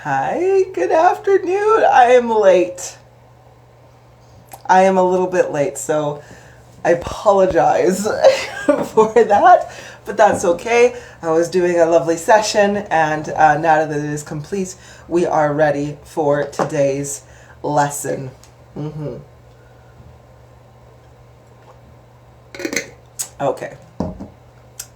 Hi, good afternoon. I am late. I am a little bit late, so I apologize for that, but that's okay. I was doing a lovely session, and now that it is complete, we are ready for today's lesson. Okay.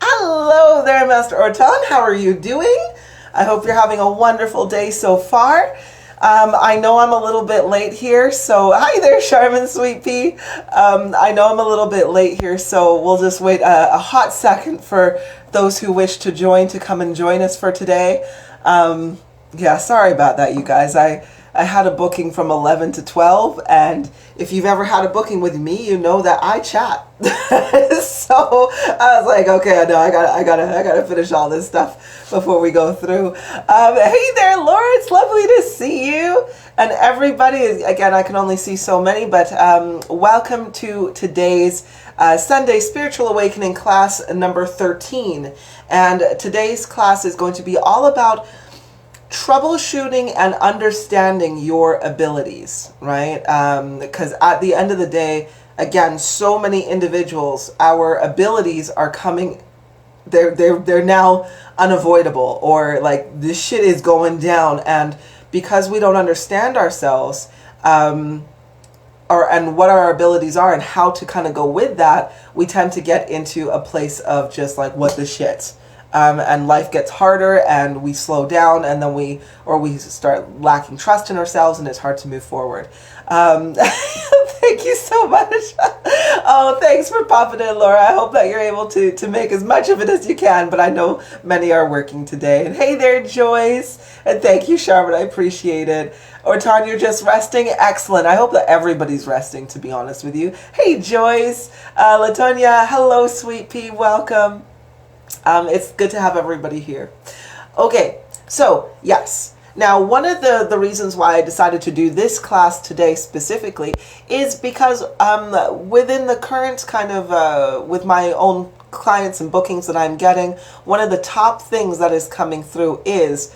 Hello there, Master Orton. How are you doing? I hope you're having a wonderful day so far. I know I'm a little bit late here, so hi there, Charmin Sweet Pea. I know I'm a little bit late here, so we'll just wait a hot second for those who wish to join to come and join us for today. Yeah, sorry about that, you guys. I had a booking from 11 to 12, and if you've ever had a booking with me, you know that I chat. So I was like, okay, no, I gotta finish all this stuff before we go through. Hey there, Laura, it's lovely to see you. And everybody, again, I can only see so many, but welcome to today's Sunday Spiritual Awakening class number 13. And today's class is going to be all about troubleshooting and understanding your abilities, right? Because at the end of the day, again, so many individuals, our abilities are coming, they're now unavoidable, or like this shit is going down, and because we don't understand ourselves, and what our abilities are and how to kind of go with that, we tend to get into a place of just like, what the shit. And life gets harder, and we slow down, and then we start lacking trust in ourselves, and it's hard to move forward. Thank you so much. Oh, thanks for popping in, Laura. I hope that you're able to make as much of it as you can, but I know many are working today. And hey there, Joyce. And thank you, Charlotte. I appreciate it. Or Tanya, you're just resting? Excellent. I hope that everybody's resting, to be honest with you. Hey, Joyce. Latonia, hello, Sweet Pea. Welcome. It's good to have everybody here. Okay, so yes. Now, one of the reasons why I decided to do this class today specifically is because within the current kind of, with my own clients and bookings that I'm getting, one of the top things that is coming through is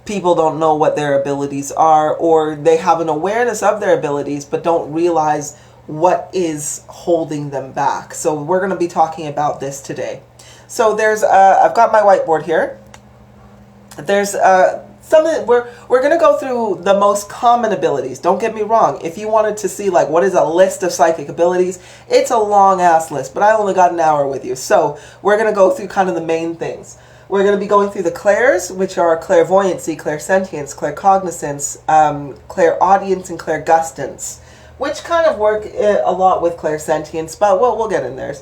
people don't know what their abilities are, or they have an awareness of their abilities but don't realize what is holding them back. So we're going to be talking about this today. So there's, I've got my whiteboard here. There's something, we're going to go through the most common abilities. Don't get me wrong. If you wanted to see like what is a list of psychic abilities, it's a long ass list, but I only got an hour with you. So we're going to go through kind of the main things. We're going to be going through the clairs, which are clairvoyancy, clairsentience, claircognizance, clairaudience, and clairgustance, which kind of work a lot with clairsentience, but we'll get in there.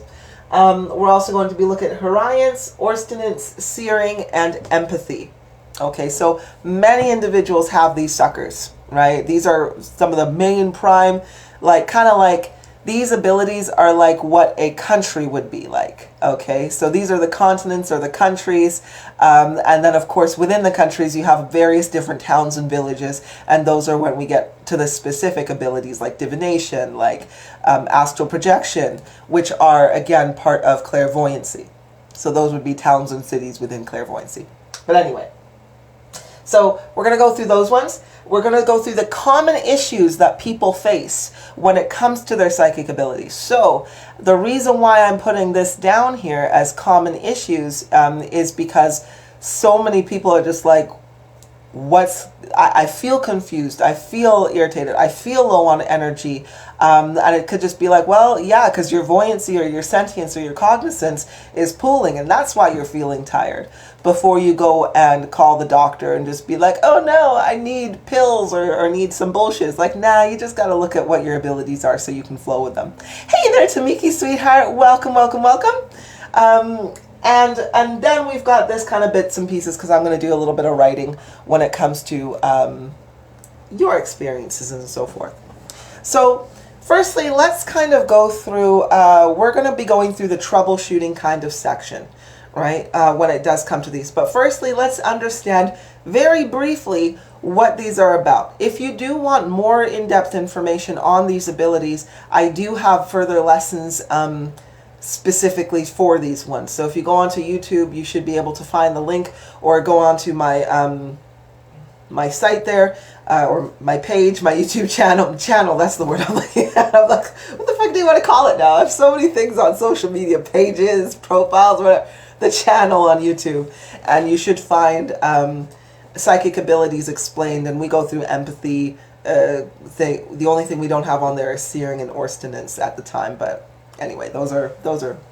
We're also going to be looking at horiance, orstinance, searing, and empathy. Okay, so many individuals have these suckers, right? These are some of the main prime, like kind of like these abilities are like what a country would be like. Okay, so these are the continents or the countries, and then of course within the countries you have various different towns and villages, and those are when we get to the specific abilities like divination, like astral projection, which are again part of clairvoyancy. So those would be towns and cities within clairvoyancy. But anyway, so we're going to go through those ones. We're going to go through the common issues that people face when it comes to their psychic abilities. So the reason why I'm putting this down here as common issues is because so many people are just like, I feel confused, I feel irritated, I feel low on energy, and it could just be like, well, yeah, because your voyancy or your sentience or your cognizance is pooling, and that's why you're feeling tired, before you go and call the doctor and just be like, oh no, I need pills or need some bullshit. It's like, nah, you just got to look at what your abilities are so you can flow with them. Hey there, Tamiki, sweetheart, welcome, welcome, welcome. And then we've got this kind of bits and pieces, because I'm going to do a little bit of writing when it comes to your experiences and so forth. So firstly, let's kind of go through, we're going to be going through the troubleshooting kind of section, right, when it does come to these. But firstly, let's understand very briefly what these are about. If you do want more in-depth information on these abilities, I do have further lessons specifically for these ones. So if you go onto YouTube, you should be able to find the link, or go onto my my site there, or my page, my YouTube channel, that's the word I'm looking at. I'm like, what the fuck do you want to call it now? I have so many things on social media, pages, profiles, whatever. The channel on YouTube. And you should find Psychic Abilities Explained, and we go through empathy. The only thing we don't have on there is searing and orstinance at the time, but anyway, those are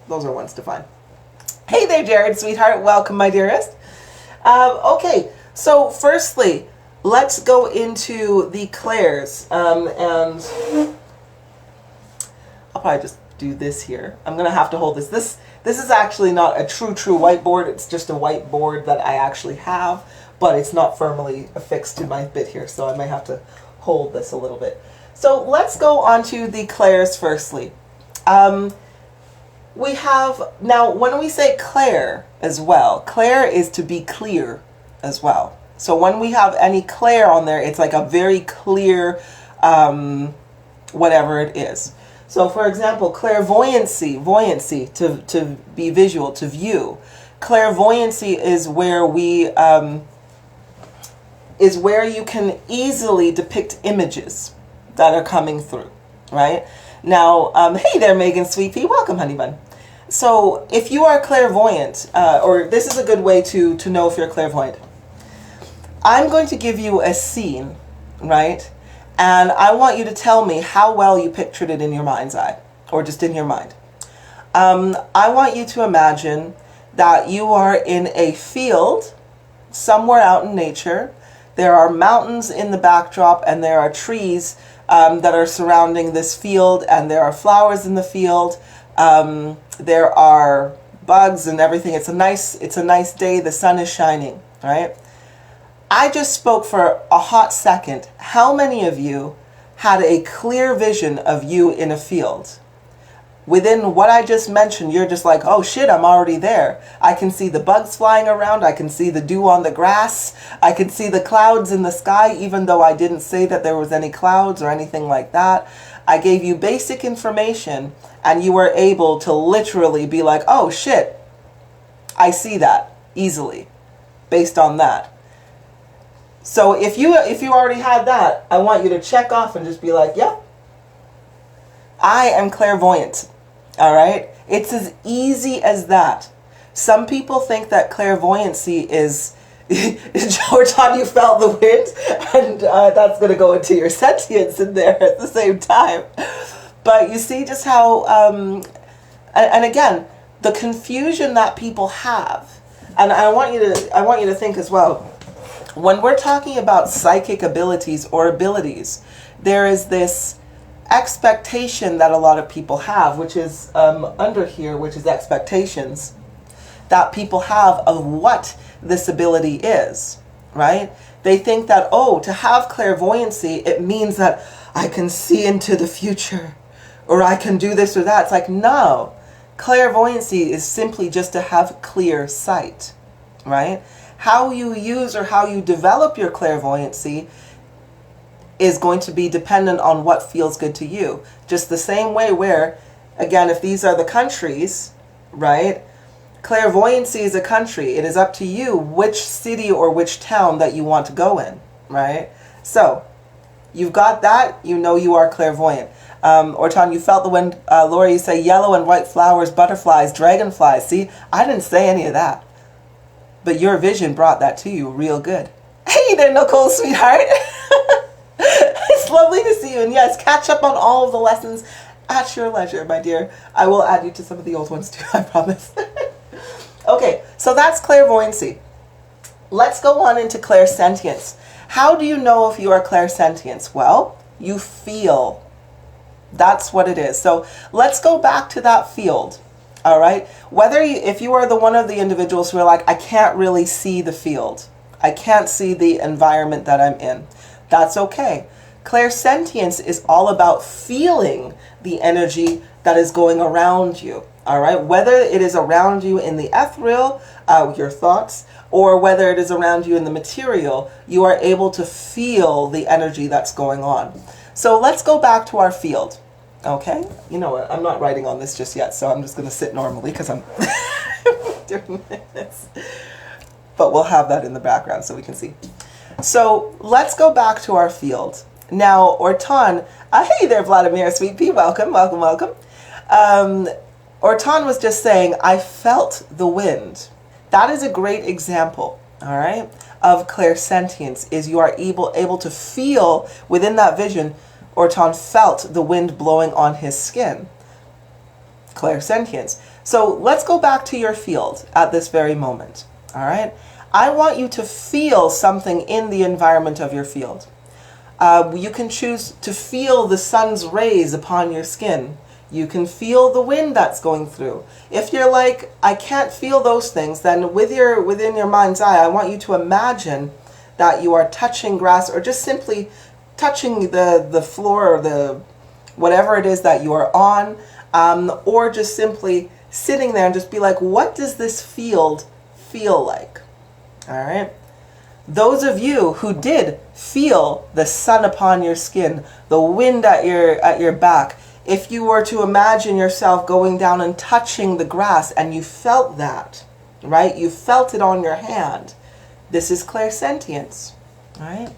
ones to find. Hey there, Jared, sweetheart. Welcome, my dearest. Okay, so firstly, let's go into the clairs, and I'll probably just do this here. I'm gonna have to hold this. This is actually not a true whiteboard. It's just a whiteboard that I actually have, but it's not firmly affixed to my bit here, so I may have to hold this a little bit. So let's go on to the clairs firstly. We have, now when we say clair as well, clair is to be clear as well. So when we have any clair on there, it's like a very clear, whatever it is. So for example, clairvoyancy, to be visual, to view. Clairvoyancy is where we, is where you can easily depict images that are coming through, right? Now, hey there, Megan Sweet Pea. Welcome, honey bun. So if you are clairvoyant, or this is a good way to know if you're clairvoyant. I'm going to give you a scene, right? And I want you to tell me how well you pictured it in your mind's eye, or just in your mind. I want you to imagine that you are in a field somewhere out in nature. There are mountains in the backdrop, and there are trees that are surrounding this field, and there are flowers in the field. There are bugs and everything. It's a nice day. The sun is shining, right? I just spoke for a hot second. How many of you had a clear vision of you in a field? Within what I just mentioned, you're just like, oh shit, I'm already there. I can see the bugs flying around. I can see the dew on the grass. I can see the clouds in the sky, even though I didn't say that there was any clouds or anything like that. I gave you basic information, and you were able to literally be like, oh shit, I see that easily based on that. So if you already had that, I want you to check off and just be like, yep, I am clairvoyant. All right? It's as easy as that. Some people think that clairvoyancy is, Jordan, you felt the wind, and that's going to go into your sentience in there at the same time. But you see just how, and again, the confusion that people have, and I want you to think as well, when we're talking about psychic abilities or abilities, there is this expectation that a lot of people have, which is under here, which is expectations that people have of what this ability is, right? They think that, oh, to have clairvoyancy, it means that I can see into the future, or I can do this or that. It's like, no, clairvoyancy is simply just to have clear sight, right? How you use or how you develop your clairvoyancy is going to be dependent on what feels good to you. Just the same way where, again, if these are the countries, right? Clairvoyancy is a country. It is up to you which city or which town that you want to go in, right? So, you've got that, you know you are clairvoyant. Orton, you felt the wind. Laura, you say yellow and white flowers, butterflies, dragonflies. See, I didn't say any of that. But your vision brought that to you real good. Hey there, Nicole, sweetheart. It's lovely to see you. And yes, catch up on all of the lessons at your leisure, my dear. I will add you to some of the old ones too, I promise. Okay, so that's clairvoyancy. Let's go on into clairsentience. How do you know if you are clairsentience? Well, you feel. That's what it is. So let's go back to that field. All right. If you are the one of the individuals who are like, I can't really see the field. I can't see the environment that I'm in. That's okay. Clairsentience is all about feeling the energy that is going around you. All right. Whether it is around you in the ethereal, your thoughts, or whether it is around you in the material, you are able to feel the energy that's going on. So let's go back to our field. Okay, you know what, I'm not writing on this just yet, so I'm just going to sit normally because I'm doing this. But we'll have that in the background so we can see. So let's go back to our field. Now, Orton, hey there, Vladimir, sweet pea, welcome, welcome, welcome. Orton was just saying, I felt the wind. That is a great example, all right, of clairsentience, is you are able to feel within that vision. Orton felt the wind blowing on his skin. Clairsentience. So let's go back to your field at this very moment, all right? I want you to feel something in the environment of your field. You can choose to feel the sun's rays upon your skin. You can feel the wind that's going through. If you're like, I can't feel those things, then within your mind's eye, I want you to imagine that you are touching grass, or just simply touching the floor, or the whatever it is that you are on, or just simply sitting there and just be like, what does this field feel like? All right. Those of you who did feel the sun upon your skin, the wind at your back, if you were to imagine yourself going down and touching the grass and you felt that, right? You felt it on your hand. This is clairsentience, right?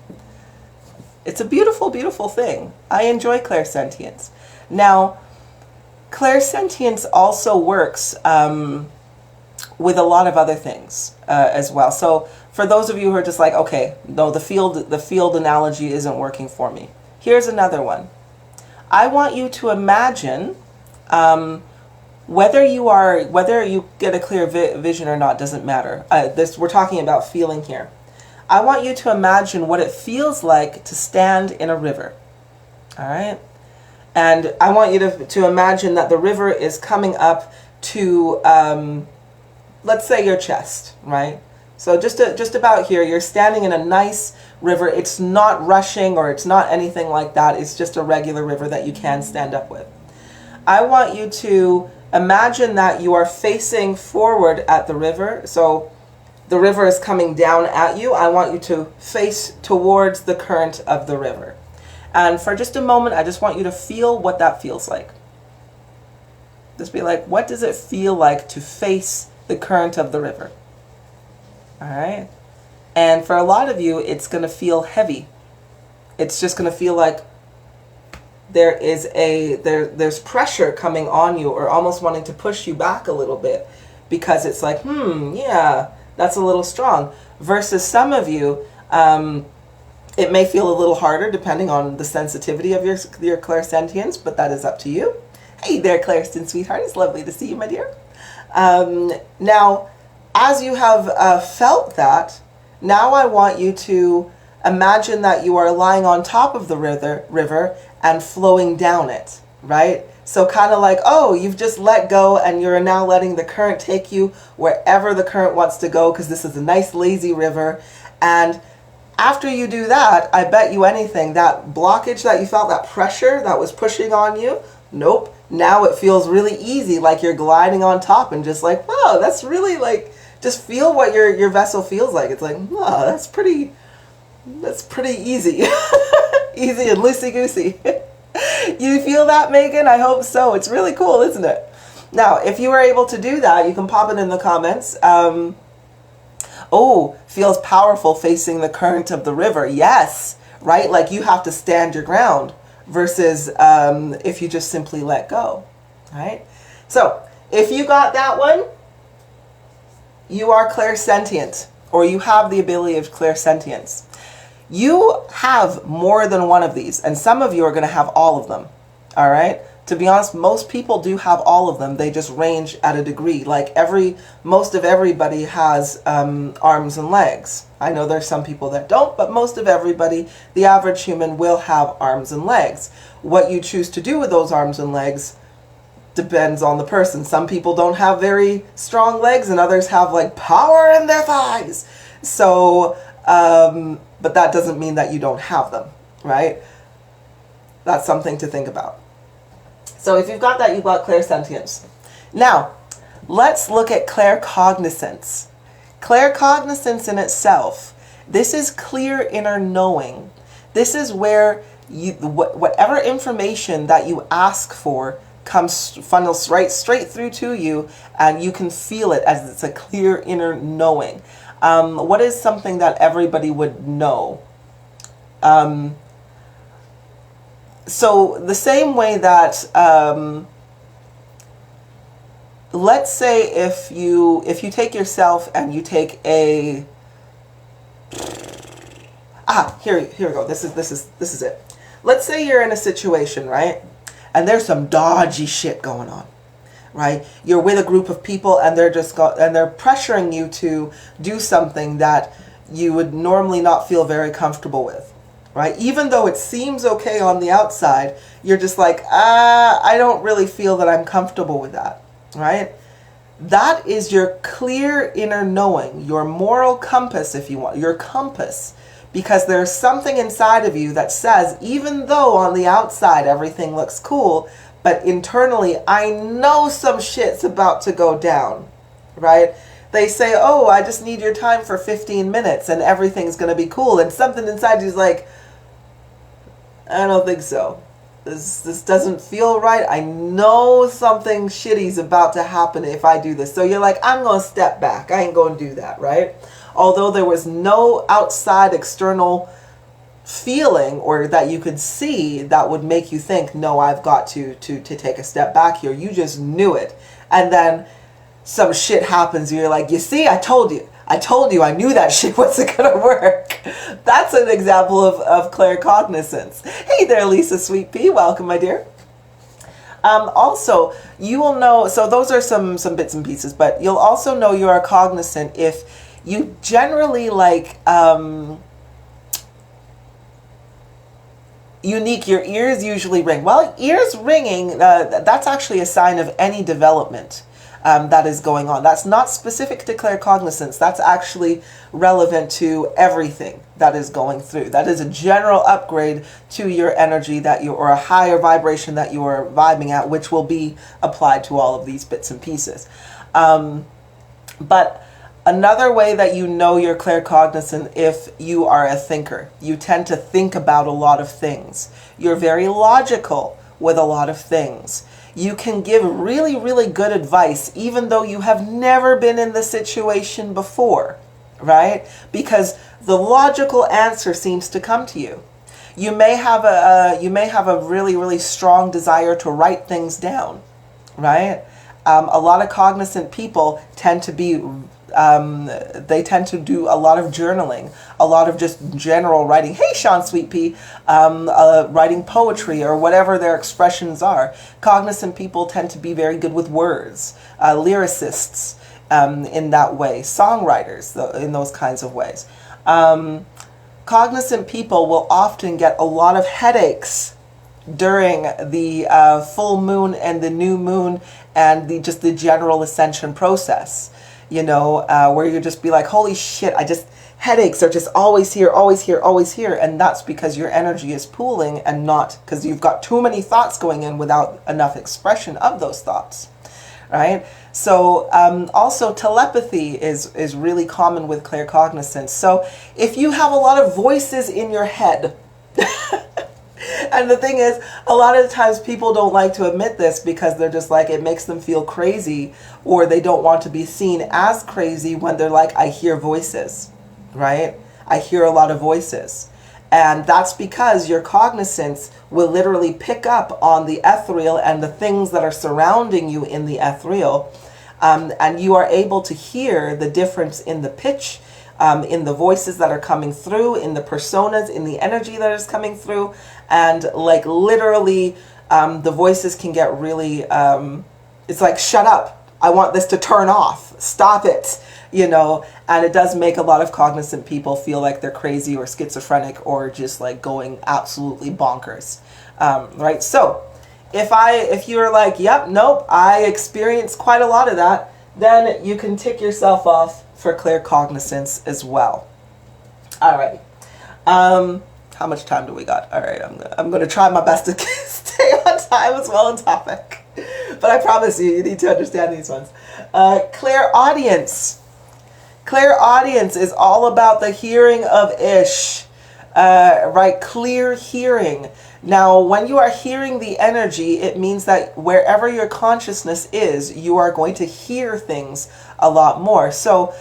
It's a beautiful, beautiful thing. I enjoy clairsentience. Now, clairsentience also works with a lot of other things as well. So for those of you who are just like, okay, no, the field analogy isn't working for me. Here's another one. I want you to imagine whether you get a clear vision or not doesn't matter. We're talking about feeling here. I want you to imagine what it feels like to stand in a river. All right? And I want you to imagine that the river is coming up to, let's say, your chest, right? So just about here, you're standing in a nice river. It's not rushing or it's not anything like that. It's just a regular river that you can stand up with. I want you to imagine that you are facing forward at the river. So the river is coming down at you. I want you to face towards the current of the river. And for just a moment, I just want you to feel what that feels like. Just be like, what does it feel like to face the current of the river? All right. And for a lot of you, it's going to feel heavy. It's just going to feel like there's pressure coming on you, or almost wanting to push you back a little bit, because it's like, yeah, that's a little strong. Versus some of you, it may feel a little harder depending on the sensitivity of your clairsentience, but that is up to you. Hey there, Clairsentience sweetheart. It's lovely to see you, my dear. Now, as you have felt that, now I want you to imagine that you are lying on top of the river and flowing down it, right? So kind of like, oh, you've just let go and you're now letting the current take you wherever the current wants to go, because this is a nice lazy river. And after you do that, I bet you anything, that blockage that you felt, that pressure that was pushing on you, nope. Now it feels really easy, like you're gliding on top, and just like, wow, that's really like, just feel what your vessel feels like. It's like, wow, that's pretty easy. Easy and loosey-goosey. You feel that, Megan? I hope so. It's really cool, isn't it? Now, if you were able to do that, you can pop it in the comments. Oh, feels powerful facing the current of the river. Yes, right? Like you have to stand your ground versus if you just simply let go, right? So if you got that one, you are clairsentient, or you have the ability of clairsentience. You have more than one of these, and some of you are going to have all of them, all right? To be honest, most people do have all of them. They just range at a degree. Like most of everybody has arms and legs. I know there's some people that don't, but most of everybody, the average human, will have arms and legs. What you choose to do with those arms and legs depends on the person. Some people don't have very strong legs, and others have like power in their thighs. So, but that doesn't mean that you don't have them, right? That's something to think about. So if you've got that, you've got clairsentience. Now, let's look at claircognizance. Claircognizance in itself, this is clear inner knowing. This is where whatever information that you ask for funnels right straight through to you, and you can feel it as it's a clear inner knowing. What is something that everybody would know? So the same way that, let's say if you take yourself and you take a, here we go. This is it. Let's say you're in a situation, right? And there's some dodgy shit going on, right? You're with a group of people and they're pressuring you to do something that you would normally not feel very comfortable with, right? Even though it seems okay on the outside, you're just like, I don't really feel that I'm comfortable with that, right? That is your clear inner knowing, your moral compass, if you want, your compass. Because there's something inside of you that says, even though on the outside everything looks cool, but internally, I know some shit's about to go down, right? They say, oh, I just need your time for 15 minutes and everything's going to be cool. And something inside you's like, I don't think so. This doesn't feel right. I know something shitty's about to happen if I do this. So you're like, I'm going to step back. I ain't going to do that, right? Although there was no outside external feeling or that you could see that would make you think, no, I've got to take a step back here. You just knew it. And then some shit happens. And you're like, you see, I told you, I knew that shit wasn't going to work. That's an example of claircognizance. Hey there, Lisa Sweet Pea. Welcome, my dear. Also, you will know, so those are some bits and pieces, but you'll also know you are cognizant if you generally like unique, your ears usually ring. Well, ears ringing, that's actually a sign of any development that is going on. That's not specific to claircognizance. That's actually relevant to everything that is going through. That is a general upgrade to your energy that you, or a higher vibration that you are vibing at, which will be applied to all of these bits and pieces. But another way that you know you're claircognizant, if you are a thinker, you tend to think about a lot of things. You're very logical with a lot of things. You can give really, really good advice, even though you have never been in the situation before, right? Because the logical answer seems to come to you. You may have a really, really strong desire to write things down, right? A lot of cognizant people tend to be they tend to do a lot of journaling, a lot of just general writing. Hey, Sean Sweet Pea, writing poetry or whatever their expressions are. Cognizant people tend to be very good with words, lyricists in that way, songwriters in those kinds of ways. Cognizant people will often get a lot of headaches during the full moon and the new moon and just the general ascension process. You know, where you just be like, holy shit, headaches are just always here, always here, always here. And that's because your energy is pooling and not because you've got too many thoughts going in without enough expression of those thoughts, right? So also telepathy is really common with claircognizance. So if you have a lot of voices in your head, and the thing is, a lot of the times people don't like to admit this because they're just like, it makes them feel crazy, or they don't want to be seen as crazy when they're like, I hear voices, right? I hear a lot of voices. And that's because your cognizance will literally pick up on the ethereal and the things that are surrounding you in the ethereal. And you are able to hear the difference in the pitch, in the voices that are coming through, in the personas, in the energy that is coming through. And like literally, the voices can get really, it's like, shut up. I want this to turn off. Stop it. You know, and it does make a lot of cognizant people feel like they're crazy or schizophrenic or just like going absolutely bonkers. Right. So if you're like, yep, nope, I experienced quite a lot of that, then you can tick yourself off for claircognizance as well. All right. How much time do we got? All right. I'm going to try my best to stay on time as well on topic, but I promise you need to understand these ones. Clairaudience. Clairaudience is all about the hearing of Ish, right? Clear hearing. Now, when you are hearing the energy, it means that wherever your consciousness is, you are going to hear things a lot more. So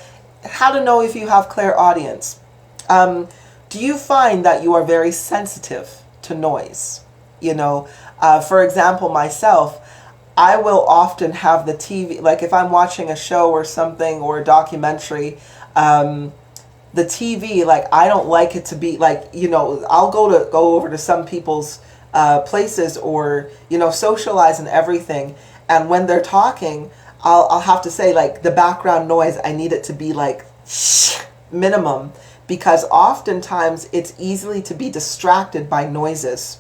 how to know if you have clairaudience. Do you find that you are very sensitive to noise? You know, for example, myself, I will often have the TV, like if I'm watching a show or something or a documentary, the TV, like I don't like it to be like, you know, I'll go over to some people's places or, you know, socialize and everything. And when they're talking, I'll have to say like the background noise, I need it to be like minimum, because oftentimes it's easily to be distracted by noises,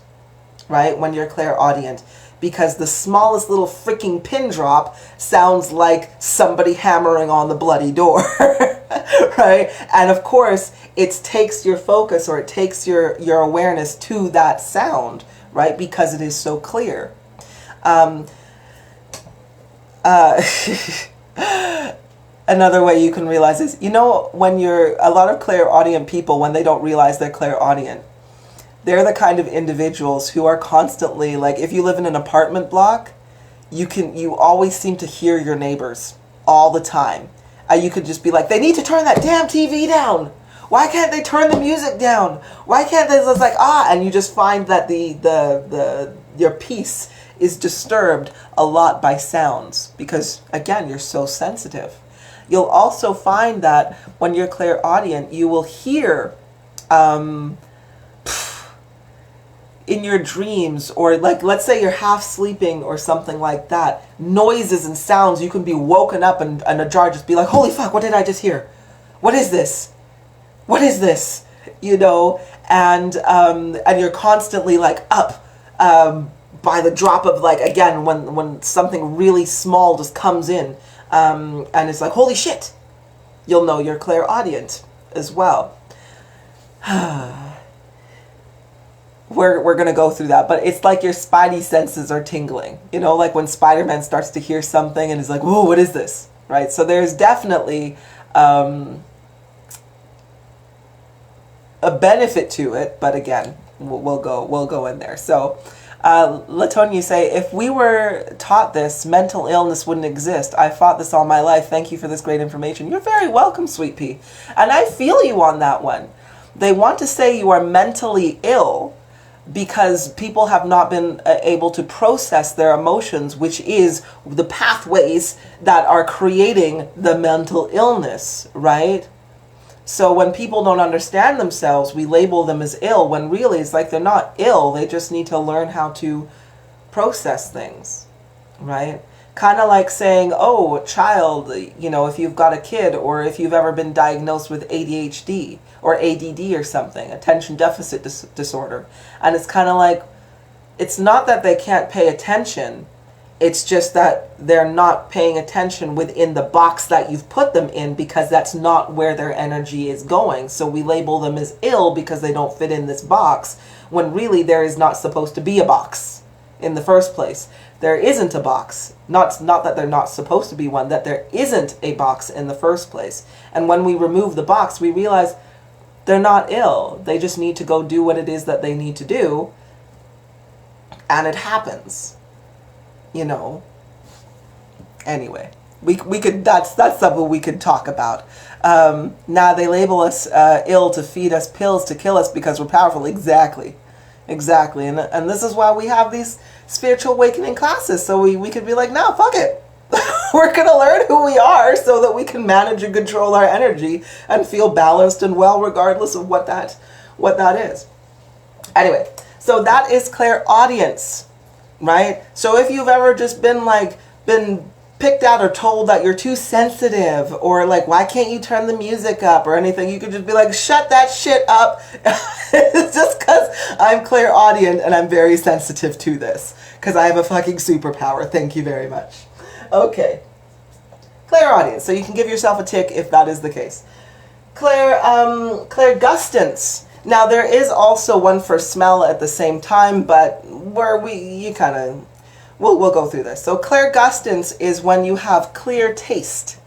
right? When you're clairaudient, because the smallest little freaking pin drop sounds like somebody hammering on the bloody door, right? And of course, it takes your focus, or it takes your awareness to that sound, right? Because it is so clear. Another way you can realize is, you know, when a lot of clairaudient people, when they don't realize they're clairaudient, they're the kind of individuals who are constantly, like if you live in an apartment block, you always seem to hear your neighbors all the time. You could just be like, they need to turn that damn TV down. Why can't they turn the music down? Why can't they? It's like, and you just find that your peace is disturbed a lot by sounds, because again, you're so sensitive. You'll also find that when you're clairaudient, you will hear in your dreams, or like let's say you're half sleeping or something like that, noises and sounds. You can be woken up and a jar just be like, holy fuck, what did I just hear? What is this? What is this? You know, and you're constantly like up by the drop of, like, again, when something really small just comes in, and it's like, holy shit, you'll know you're clairaudient as well. We're going to go through that, but it's like your spidey senses are tingling, you know, like when Spider-Man starts to hear something and is like, whoa, what is this? Right? So there's definitely a benefit to it, but again, we'll go in there. So Latonia, you say, if we were taught this, mental illness wouldn't exist. I fought this all my life. Thank you for this great information. You're very welcome, Sweet Pea. And I feel you on that one. They want to say you are mentally ill because people have not been able to process their emotions, which is the pathways that are creating the mental illness, right? So when people don't understand themselves, we label them as ill, when really it's like they're not ill. They just need to learn how to process things, right? Kind of like saying, oh, child, you know, if you've got a kid, or if you've ever been diagnosed with ADHD or ADD or something, attention deficit disorder. And it's kind of like, it's not that they can't pay attention. It's just that they're not paying attention within the box that you've put them in, because that's not where their energy is going. So we label them as ill because they don't fit in this box, when really there is not supposed to be a box in the first place. There isn't a box. Not that they're not supposed to be one, that there isn't a box in the first place. And when we remove the box, we realize they're not ill. They just need to go do what it is that they need to do. And it happens. You know. Anyway, we could, that's something we could talk about. Now they label us ill to feed us pills to kill us because we're powerful. Exactly. And this is why we have these spiritual awakening classes, so we could be like, no, fuck it. We're going to learn who we are so that we can manage and control our energy and feel balanced and well, regardless of what that is. Anyway, so that is clairaudience, right? So if you've ever just been picked out or told that you're too sensitive, or like, why can't you turn the music up or anything, you could just be like, shut that shit up. It's just because I'm clairaudient and I'm very sensitive to this, because I have a fucking superpower. Thank you very much. Okay. Clairaudience. So you can give yourself a tick if that is the case. Clairgustance. Now there is also one for smell at the same time, but we'll go through this. So clairgustance is when you have clear taste,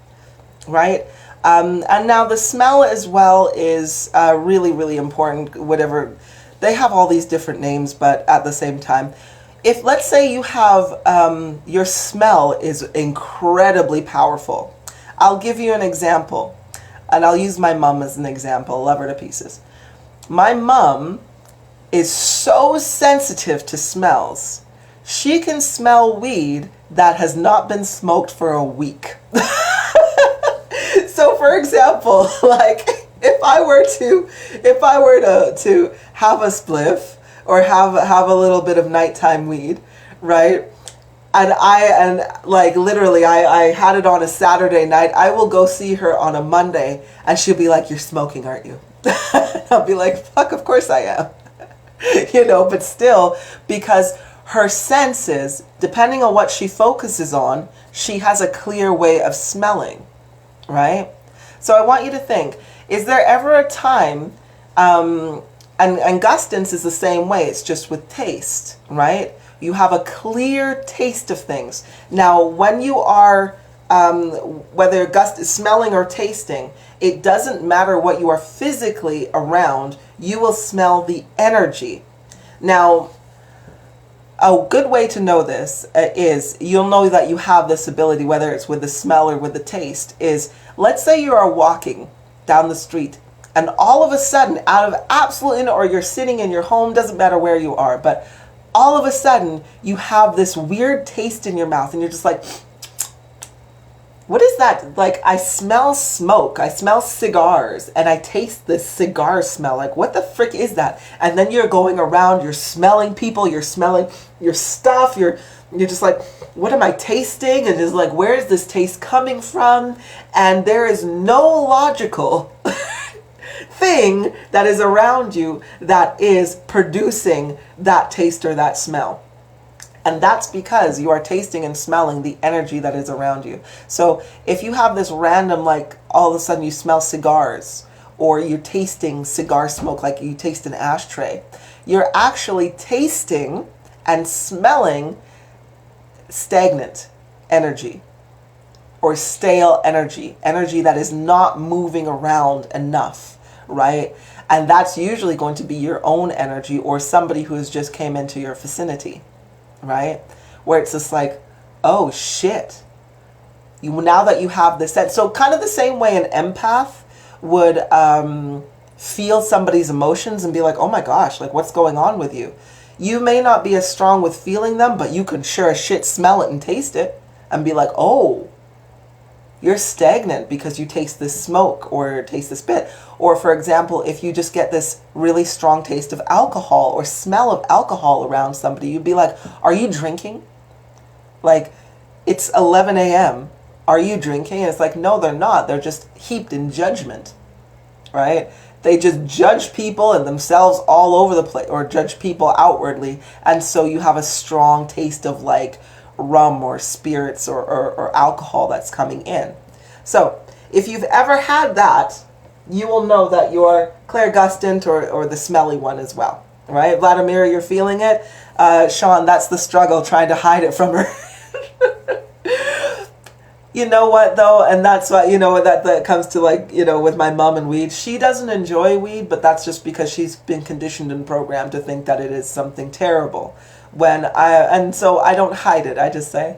right? And now the smell as well is really, really important. Whatever, they have all these different names, but at the same time, if let's say you have your smell is incredibly powerful. I'll give you an example. and I'll use my mom as an example, love her to pieces. My mom is so sensitive to smells. She can smell weed that has not been smoked for a week. So for example, like if I were to have a spliff or have a little bit of nighttime weed, right? And like literally I had it on a Saturday night, I will go see her on a Monday and she'll be like, "You're smoking, aren't you?" I'll be like, "Fuck, of course I am." You know, but still, because her senses, depending on what she focuses on, she has a clear way of smelling, right? So I want you to think, is there ever a time, and gustance is the same way, it's just with taste, right? You have a clear taste of things. Now, when you are, whether gust is smelling or tasting, it doesn't matter what you are physically around, you will smell the energy. Now, a good way to know this is, you'll know that you have this ability, whether it's with the smell or with the taste, is, let's say you are walking down the street and all of a sudden, out of absolute, or you're sitting in your home, doesn't matter where you are, but all of a sudden you have this weird taste in your mouth and you're just like, what is that? Like, I smell smoke, I smell cigars, and I taste this cigar smell. Like, what the frick is that? And then you're going around, you're smelling people, you're smelling your stuff, you're just like, what am I tasting? And it's like, where is this taste coming from? And there is no logical thing that is around you that is producing that taste or that smell. And that's because you are tasting and smelling the energy that is around you. So if you have this random, like all of a sudden you smell cigars, or you're tasting cigar smoke like you taste an ashtray, you're actually tasting and smelling stagnant energy or stale energy, energy that is not moving around enough, right? And that's usually going to be your own energy or somebody who has just came into your vicinity, right? Where it's just like, oh shit, now that you have this sense. So kind of the same way an empath would feel somebody's emotions and be like, oh my gosh, like what's going on with you? You may not be as strong with feeling them, but you can sure as shit smell it and taste it and be like, oh, you're stagnant because you taste this smoke or taste this bit. Or for example, if you just get this really strong taste of alcohol or smell of alcohol around somebody, you'd be like, are you drinking? Like, it's 11 a.m. Are you drinking? And it's like, no, they're not. They're just heaped in judgment, right? They just judge people and themselves all over the place, or judge people outwardly. And so you have a strong taste of like rum or spirits or alcohol that's coming in. So if you've ever had that, you will know that you're clairgustant or the smelly one as well, right? Vladimir, you're feeling it. Sean, that's the struggle, trying to hide it from her. You know what though, and that's why, you know, that comes to like, you know, with my mom and weed. She doesn't enjoy weed, but that's just because she's been conditioned and programmed to think that it is something terrible. And so I don't hide it. I just say,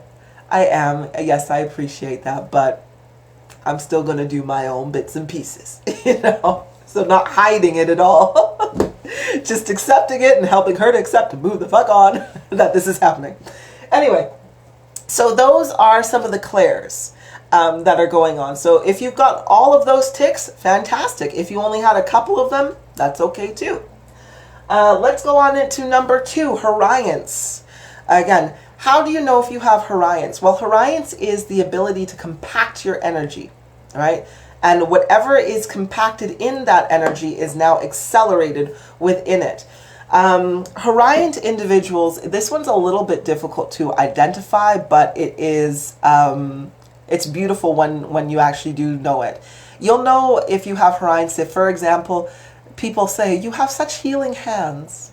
yes, I appreciate that, but I'm still going to do my own bits and pieces, you know? So not hiding it at all, just accepting it and helping her to accept and move the fuck on that this is happening. Anyway, so those are some of the clairs that are going on. So if you've got all of those ticks, fantastic. If you only had a couple of them, that's okay too. Let's go on into number 2, Horiance. Again, how do you know if you have Horiance? Well, Horiance is the ability to compact your energy, right? And whatever is compacted in that energy is now accelerated within it. Horiant individuals, this one's a little bit difficult to identify, but it is, it's beautiful when you actually do know it. You'll know if you have Horiance if, for example, people say, you have such healing hands.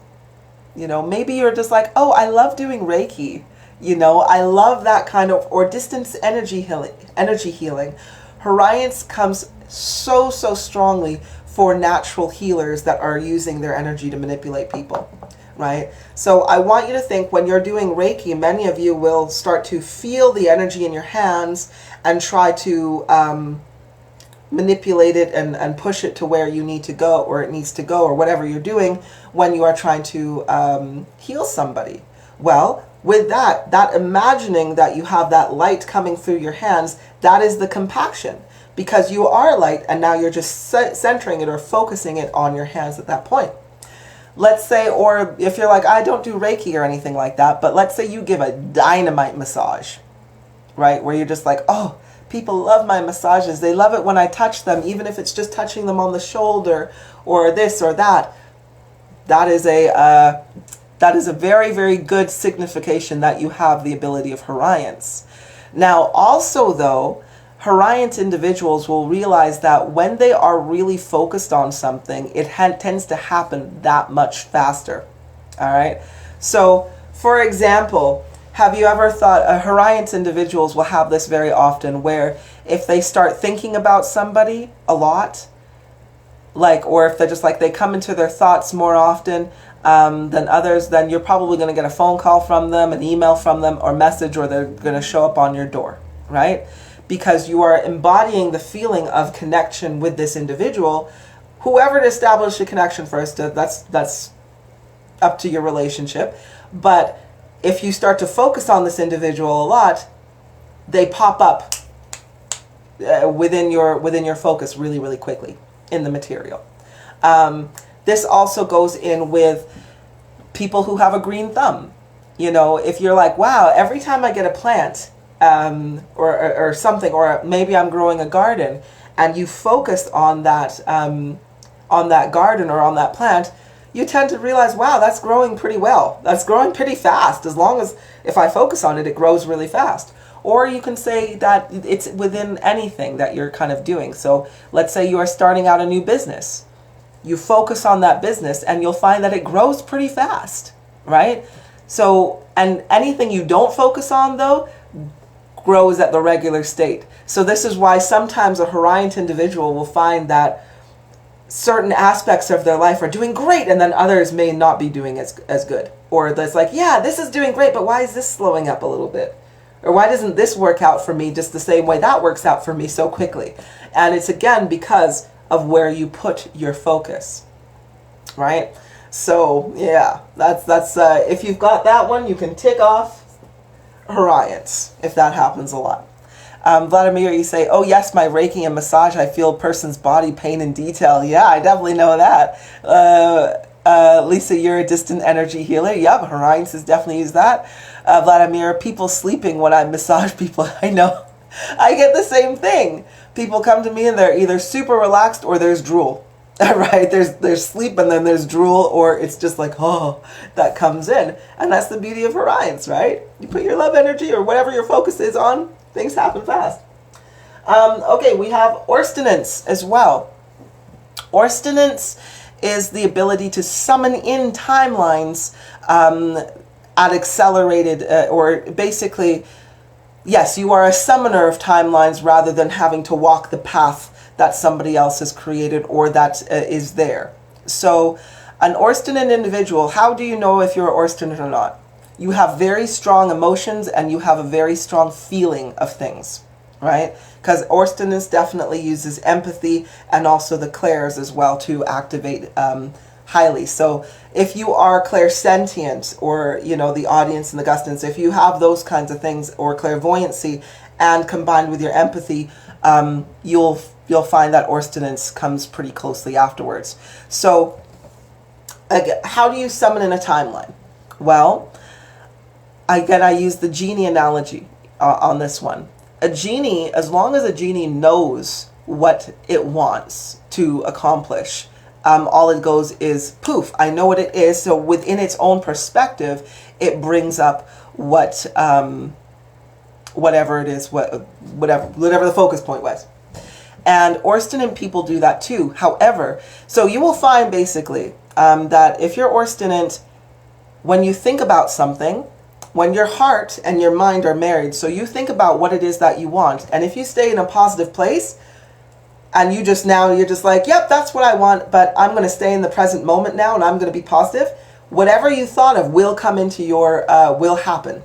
You know, maybe you're just like, oh, I love doing Reiki. You know, I love that kind of, or distance energy healing. Horiance comes so strongly for natural healers that are using their energy to manipulate people, right? So I want you to think when you're doing Reiki, many of you will start to feel the energy in your hands and try to manipulate it and push it to where you need to go, or it needs to go, or whatever you're doing when you are trying to heal somebody. Well, with that imagining that you have that light coming through your hands, that is the compaction, because you are light, and now you're just centering it or focusing it on your hands at that point. Let's say, or if you're like, I don't do Reiki or anything like that, but let's say you give a dynamite massage, right? Where you're just like, oh, people love my massages. They love it when I touch them, even if it's just touching them on the shoulder or this or that. That is a very, very good signification that you have the ability of Horions. Now, also though, Horion individuals will realize that when they are really focused on something, it tends to happen that much faster. All right. So, for example, have you ever thought, Horion individuals will have this very often, where if they start thinking about somebody a lot, like, or if they're just like, they come into their thoughts more often than others, then you're probably going to get a phone call from them, an email from them, or message, or they're going to show up on your door, right? Because you are embodying the feeling of connection with this individual. Whoever established a connection first, that's up to your relationship. But if you start to focus on this individual a lot, they pop up within your focus really, really quickly in the material. This also goes in with people who have a green thumb. You know, if you're like, wow, every time I get a plant, or something, or maybe I'm growing a garden, and you focus on that garden or on that plant, you tend to realize, wow, that's growing pretty well. That's growing pretty fast. As long as if I focus on it, it grows really fast. Or you can say that it's within anything that you're kind of doing. So let's say you are starting out a new business. You focus on that business and you'll find that it grows pretty fast, right? So, and anything you don't focus on though, grows at the regular state. So this is why sometimes a Horion individual will find that certain aspects of their life are doing great, and then others may not be doing as good. Or that's like, yeah, this is doing great, but why is this slowing up a little bit? Or why doesn't this work out for me just the same way that works out for me so quickly? And it's again because of where you put your focus, right? So yeah, that's if you've got that one, you can tick off Horions, if that happens a lot. Vladimir, you say, oh yes, my Reiki and massage, I feel a person's body pain in detail. Yeah, I definitely know that. Lisa, you're a distant energy healer. Yep, Horions has definitely used that. Vladimir, people sleeping when I massage people. I know. I get the same thing. People come to me and they're either super relaxed or there's drool. Right? There's sleep and then there's drool, or it's just like, oh, that comes in. And that's the beauty of Horions, right? You put your love energy or whatever your focus is on, things happen fast. Okay, we have Orstinance as well. Orstinance is the ability to summon in timelines at accelerated, or basically, yes, you are a summoner of timelines rather than having to walk the path that somebody else has created or that is there. So an Orstinan individual, how do you know if you're Orstinan or not? You have very strong emotions and you have a very strong feeling of things, right? Because Orstinans definitely uses empathy and also the clairs as well to activate highly. So if you are clairsentient, or, you know, the audience and the gustance, if you have those kinds of things, or clairvoyancy, and combined with your empathy, you'll find that Orstinance comes pretty closely afterwards. So how do you summon in a timeline? Well, again, I use the genie analogy on this one. A genie, as long as a genie knows what it wants to accomplish, all it goes is poof, I know what it is. So within its own perspective, it brings up what whatever it is, whatever the focus point was. And Orstinan people do that too. However, so you will find basically that if you're Orstinant, when you think about something, when your heart and your mind are married, so you think about what it is that you want, and if you stay in a positive place, and you're just like, yep, that's what I want, but I'm going to stay in the present moment now, and I'm going to be positive, whatever you thought of will come into your, will happen,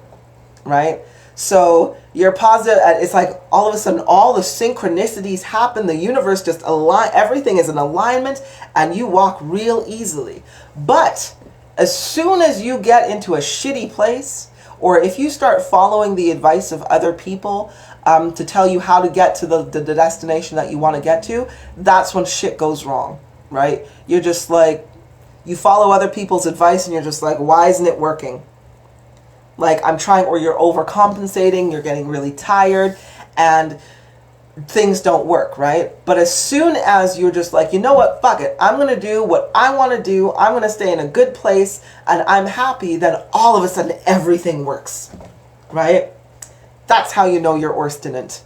right? So you're positive, and it's like all of a sudden all the synchronicities happen. The universe just everything is in alignment, and you walk real easily. But as soon as you get into a shitty place, or if you start following the advice of other people to tell you how to get to the destination that you want to get to, that's when shit goes wrong, right? You're just like, you follow other people's advice and you're just like, why isn't it working? Like, I'm trying, or you're overcompensating, you're getting really tired, and things don't work, right? But as soon as you're just like, you know what, fuck it, I'm going to do what I want to do, I'm going to stay in a good place, and I'm happy, then all of a sudden everything works, right? That's how you know you're obstinate.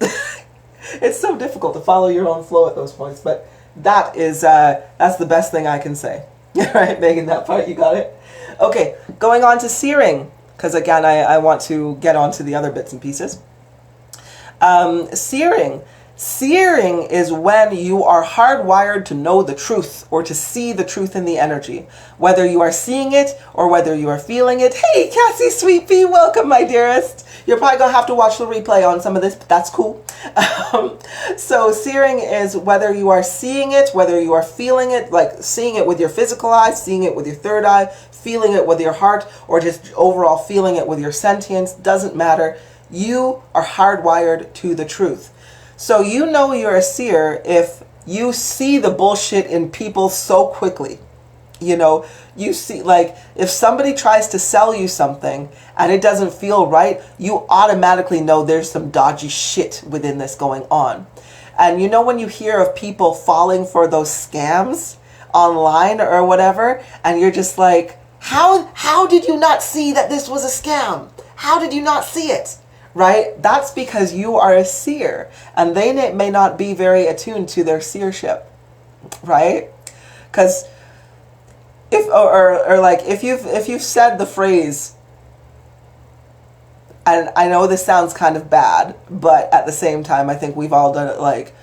It's so difficult to follow your own flow at those points, but that is, that's the best thing I can say. Right, Megan, that part, you got it? Okay, going on to searing, because again, I want to get on to the other bits and pieces. Searing. Searing is when you are hardwired to know the truth, or to see the truth in the energy. Whether you are seeing it or whether you are feeling it. Hey, Cassie Sweet Pea, welcome, my dearest. You're probably going to have to watch the replay on some of this, but that's cool. So searing is whether you are seeing it, whether you are feeling it, like seeing it with your physical eye, seeing it with your third eye, feeling it with your heart, or just overall feeling it with your sentience. Doesn't matter. You are hardwired to the truth. So you know you're a seer if you see the bullshit in people so quickly. You know, you see, like, if somebody tries to sell you something and it doesn't feel right, you automatically know there's some dodgy shit within this going on. And you know when you hear of people falling for those scams online or whatever, and you're just like, how did you not see that this was a scam? How did you not see it? Right? That's because you are a seer, and they may not be very attuned to their seership, right? Because if if you've said the phrase, and I know this sounds kind of bad, but at the same time, I think we've all done it. Like,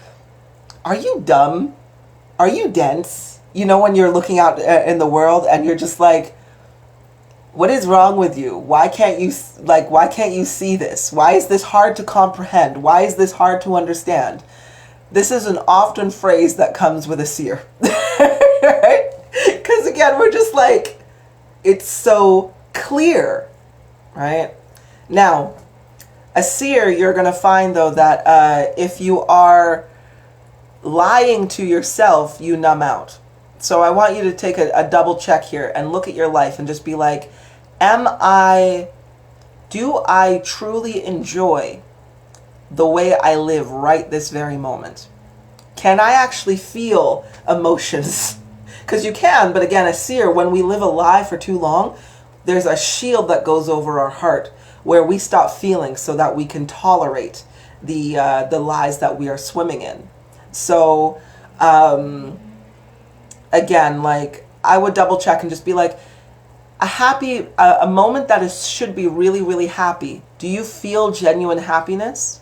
are you dumb? Are you dense? You know, when you're looking out in the world and you're just like, what is wrong with you? Why can't you see this? Why is this hard to comprehend? Why is this hard to understand? This is an often phrase that comes with a seer. Right? Because again, we're just like, it's so clear, right? Now, a seer, you're going to find though that if you are lying to yourself, you numb out. So I want you to take a double check here and look at your life and just be like, do I truly enjoy the way I live right this very moment? Can I actually feel emotions? Because you can, but again, a seer, when we live a lie for too long, there's a shield that goes over our heart where we stop feeling so that we can tolerate the lies that we are swimming in. So, again, like, I would double check and just be like, a moment that should be really, really happy. Do you feel genuine happiness?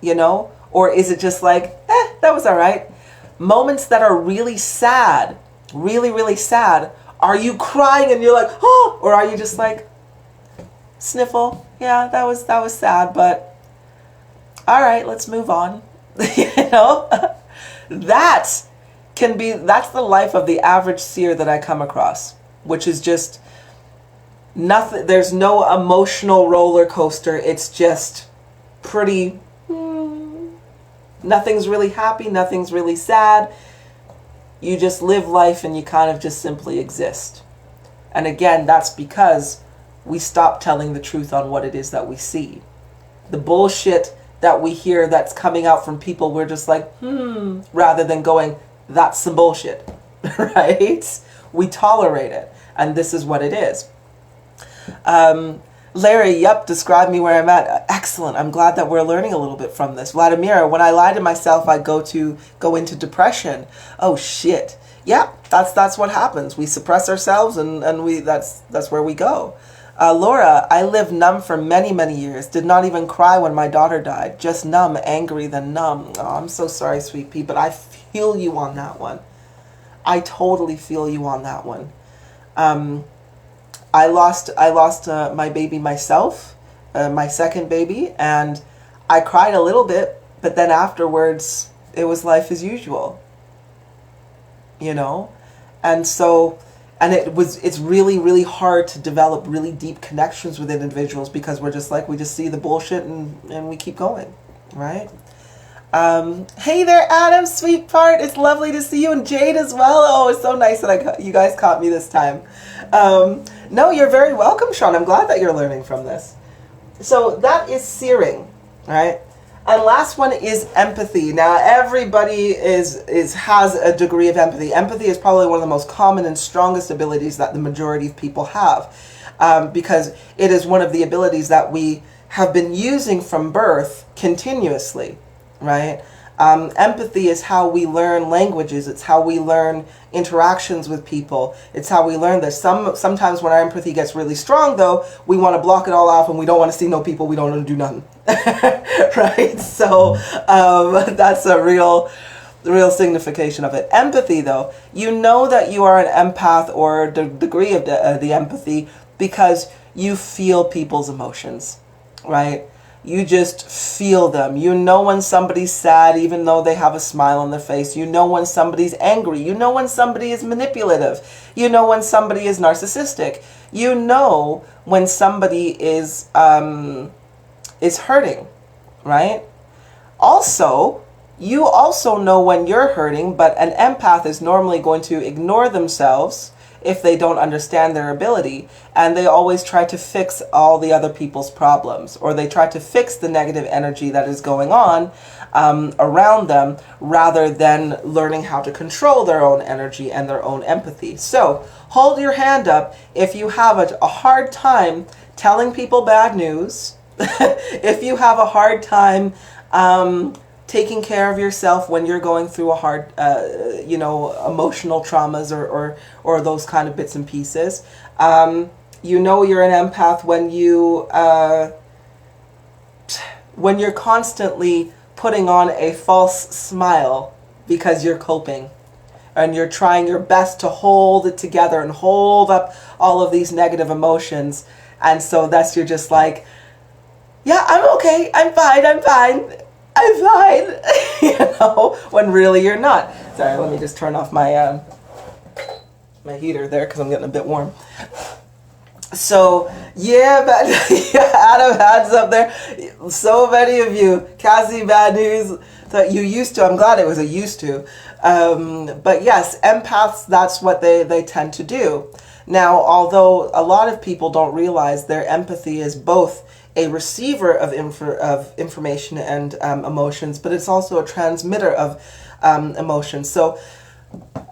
You know? Or is it just like, that was all right? Moments that are really sad, really, really sad. Are you crying and you're like, oh, or are you just like, sniffle? Yeah, that was sad, but all right, let's move on. You know? That's the life of the average seer that I come across, which is just nothing. There's no emotional roller coaster. It's just pretty, nothing's really happy, nothing's really sad. You just live life and you kind of just simply exist. And again, that's because we stop telling the truth on what it is that we see. The bullshit that we hear that's coming out from people, we're just like, rather than going, that's some bullshit, right? We tolerate it, and this is what it is. Larry, yep, describe me where I'm at. Excellent. I'm glad that we're learning a little bit from this. Vladimir, when I lie to myself, I go into depression. Oh shit. Yeah, that's what happens. We suppress ourselves, and that's where we go. Laura, I lived numb for many, many years. Did not even cry when my daughter died. Just numb, angry, then numb. Oh, I'm so sorry, sweet pea, but I feel you on that one. I totally feel you on that one. I lost my baby myself my second baby, and I cried a little bit, but then afterwards it was life as usual, you know? And so, and it's really, really hard to develop really deep connections with individuals because we're just like, we just see the bullshit and we keep going, right? Hey there, Adam, sweet part. It's lovely to see you, and Jade as well. Oh, it's so nice that you guys caught me this time. No, you're very welcome, Sean. I'm glad that you're learning from this. So that is searing, right? And last one is empathy. Now, everybody has a degree of empathy. Empathy is probably one of the most common and strongest abilities that the majority of people have, because it is one of the abilities that we have been using from birth continuously, right? Empathy is how we learn languages. It's how we learn interactions with people. It's how we learn this. Sometimes when our empathy gets really strong, though, we want to block it all off and we don't want to see no people. We don't want to do nothing, right? So that's a real signification of it. Empathy, though, you know that you are an empath or the degree of the empathy because you feel people's emotions, right? You just feel them. You know when somebody's sad, even though they have a smile on their face. You know when somebody's angry. You know when somebody is manipulative. You know when somebody is narcissistic. You know when somebody is hurting, right? Also, you also know when you're hurting, but an empath is normally going to ignore themselves if they don't understand their ability, and they always try to fix all the other people's problems, or they try to fix the negative energy that is going on around them, rather than learning how to control their own energy and their own empathy. So hold your hand up if you have a hard time telling people bad news, if you have a hard time taking care of yourself when you're going through a hard, emotional traumas or those kind of bits and pieces. You know you're an empath when you're constantly putting on a false smile because you're coping, and you're trying your best to hold it together and hold up all of these negative emotions. And so you're just like, yeah, I'm okay, I'm fine. When really you're not. Sorry, let me just turn off my my heater there because I'm getting a bit warm. So yeah, Adam hands up there. So many of you, Cassie, bad news that you used to. I'm glad it was a used to. But yes, empaths, that's what they tend to do. Now, although a lot of people don't realize their empathy is both a receiver of information and emotions, but it's also a transmitter of emotions. So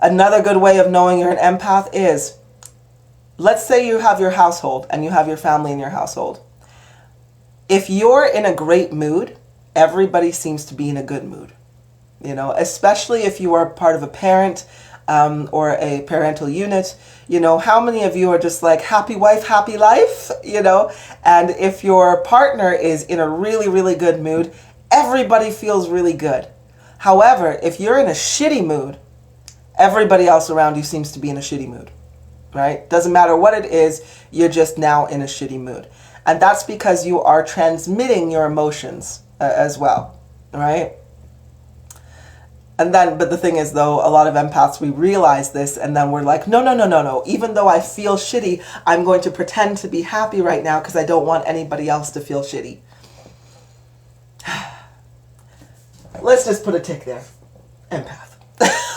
another good way of knowing you're an empath is, let's say you have your household and you have your family in your household. If you're in a great mood, everybody seems to be in a good mood, especially if you are part of a parent or a parental unit. How many of you are just like, happy wife, happy life, and if your partner is in a really, really good mood, everybody feels really good. However, if you're in a shitty mood, everybody else around you seems to be in a shitty mood, right? Doesn't matter what it is, you're just now in a shitty mood. And that's because you are transmitting your emotions as well, right? And then, but the thing is though, a lot of empaths, we realize this and then we're like, no. Even though I feel shitty, I'm going to pretend to be happy right now because I don't want anybody else to feel shitty. Let's just put a tick there. Empath.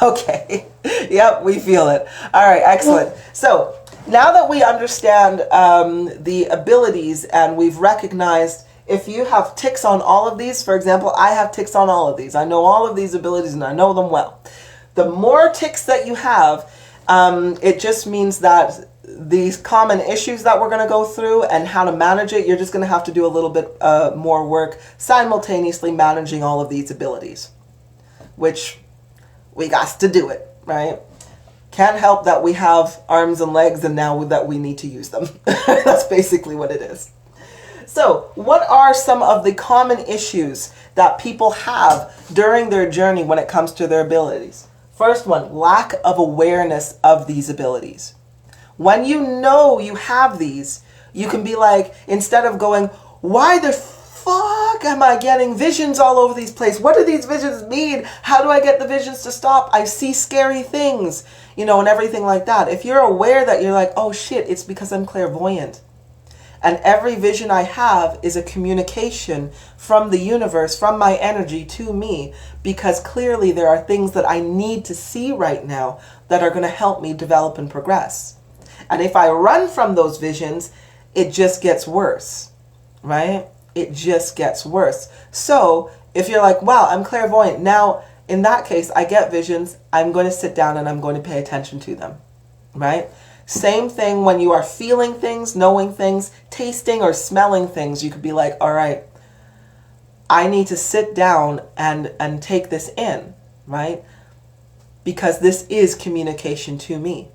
Okay. Yep, we feel it. All right, excellent. So now that we understand the abilities and we've recognized, if you have ticks on all of these, for example, I have ticks on all of these. I know all of these abilities and I know them well. The more ticks that you have, it just means that these common issues that we're going to go through and how to manage it, you're just going to have to do a little bit more work simultaneously managing all of these abilities, which we got to do it, right? Can't help that we have arms and legs and now that we need to use them. That's basically what it is. So, what are some of the common issues that people have during their journey when it comes to their abilities? First one, lack of awareness of these abilities. When you know you have these, you can be like, instead of going, why the fuck am I getting visions all over these places? What do these visions mean? How do I get the visions to stop? I see scary things, you know, and everything like that. If you're aware that you're like, oh shit, it's because I'm clairvoyant. And every vision I have is a communication from the universe, from my energy to me, because clearly there are things that I need to see right now that are going to help me develop and progress. And if I run from those visions, it just gets worse, right? It just gets worse. So if you're like, wow, I'm clairvoyant. Now, in that case, I get visions. I'm going to sit down and I'm going to pay attention to them, right? Same thing when you are feeling things, knowing things, tasting or smelling things. You could be like, all right, I need to sit down and take this in, right? Because this is communication to me.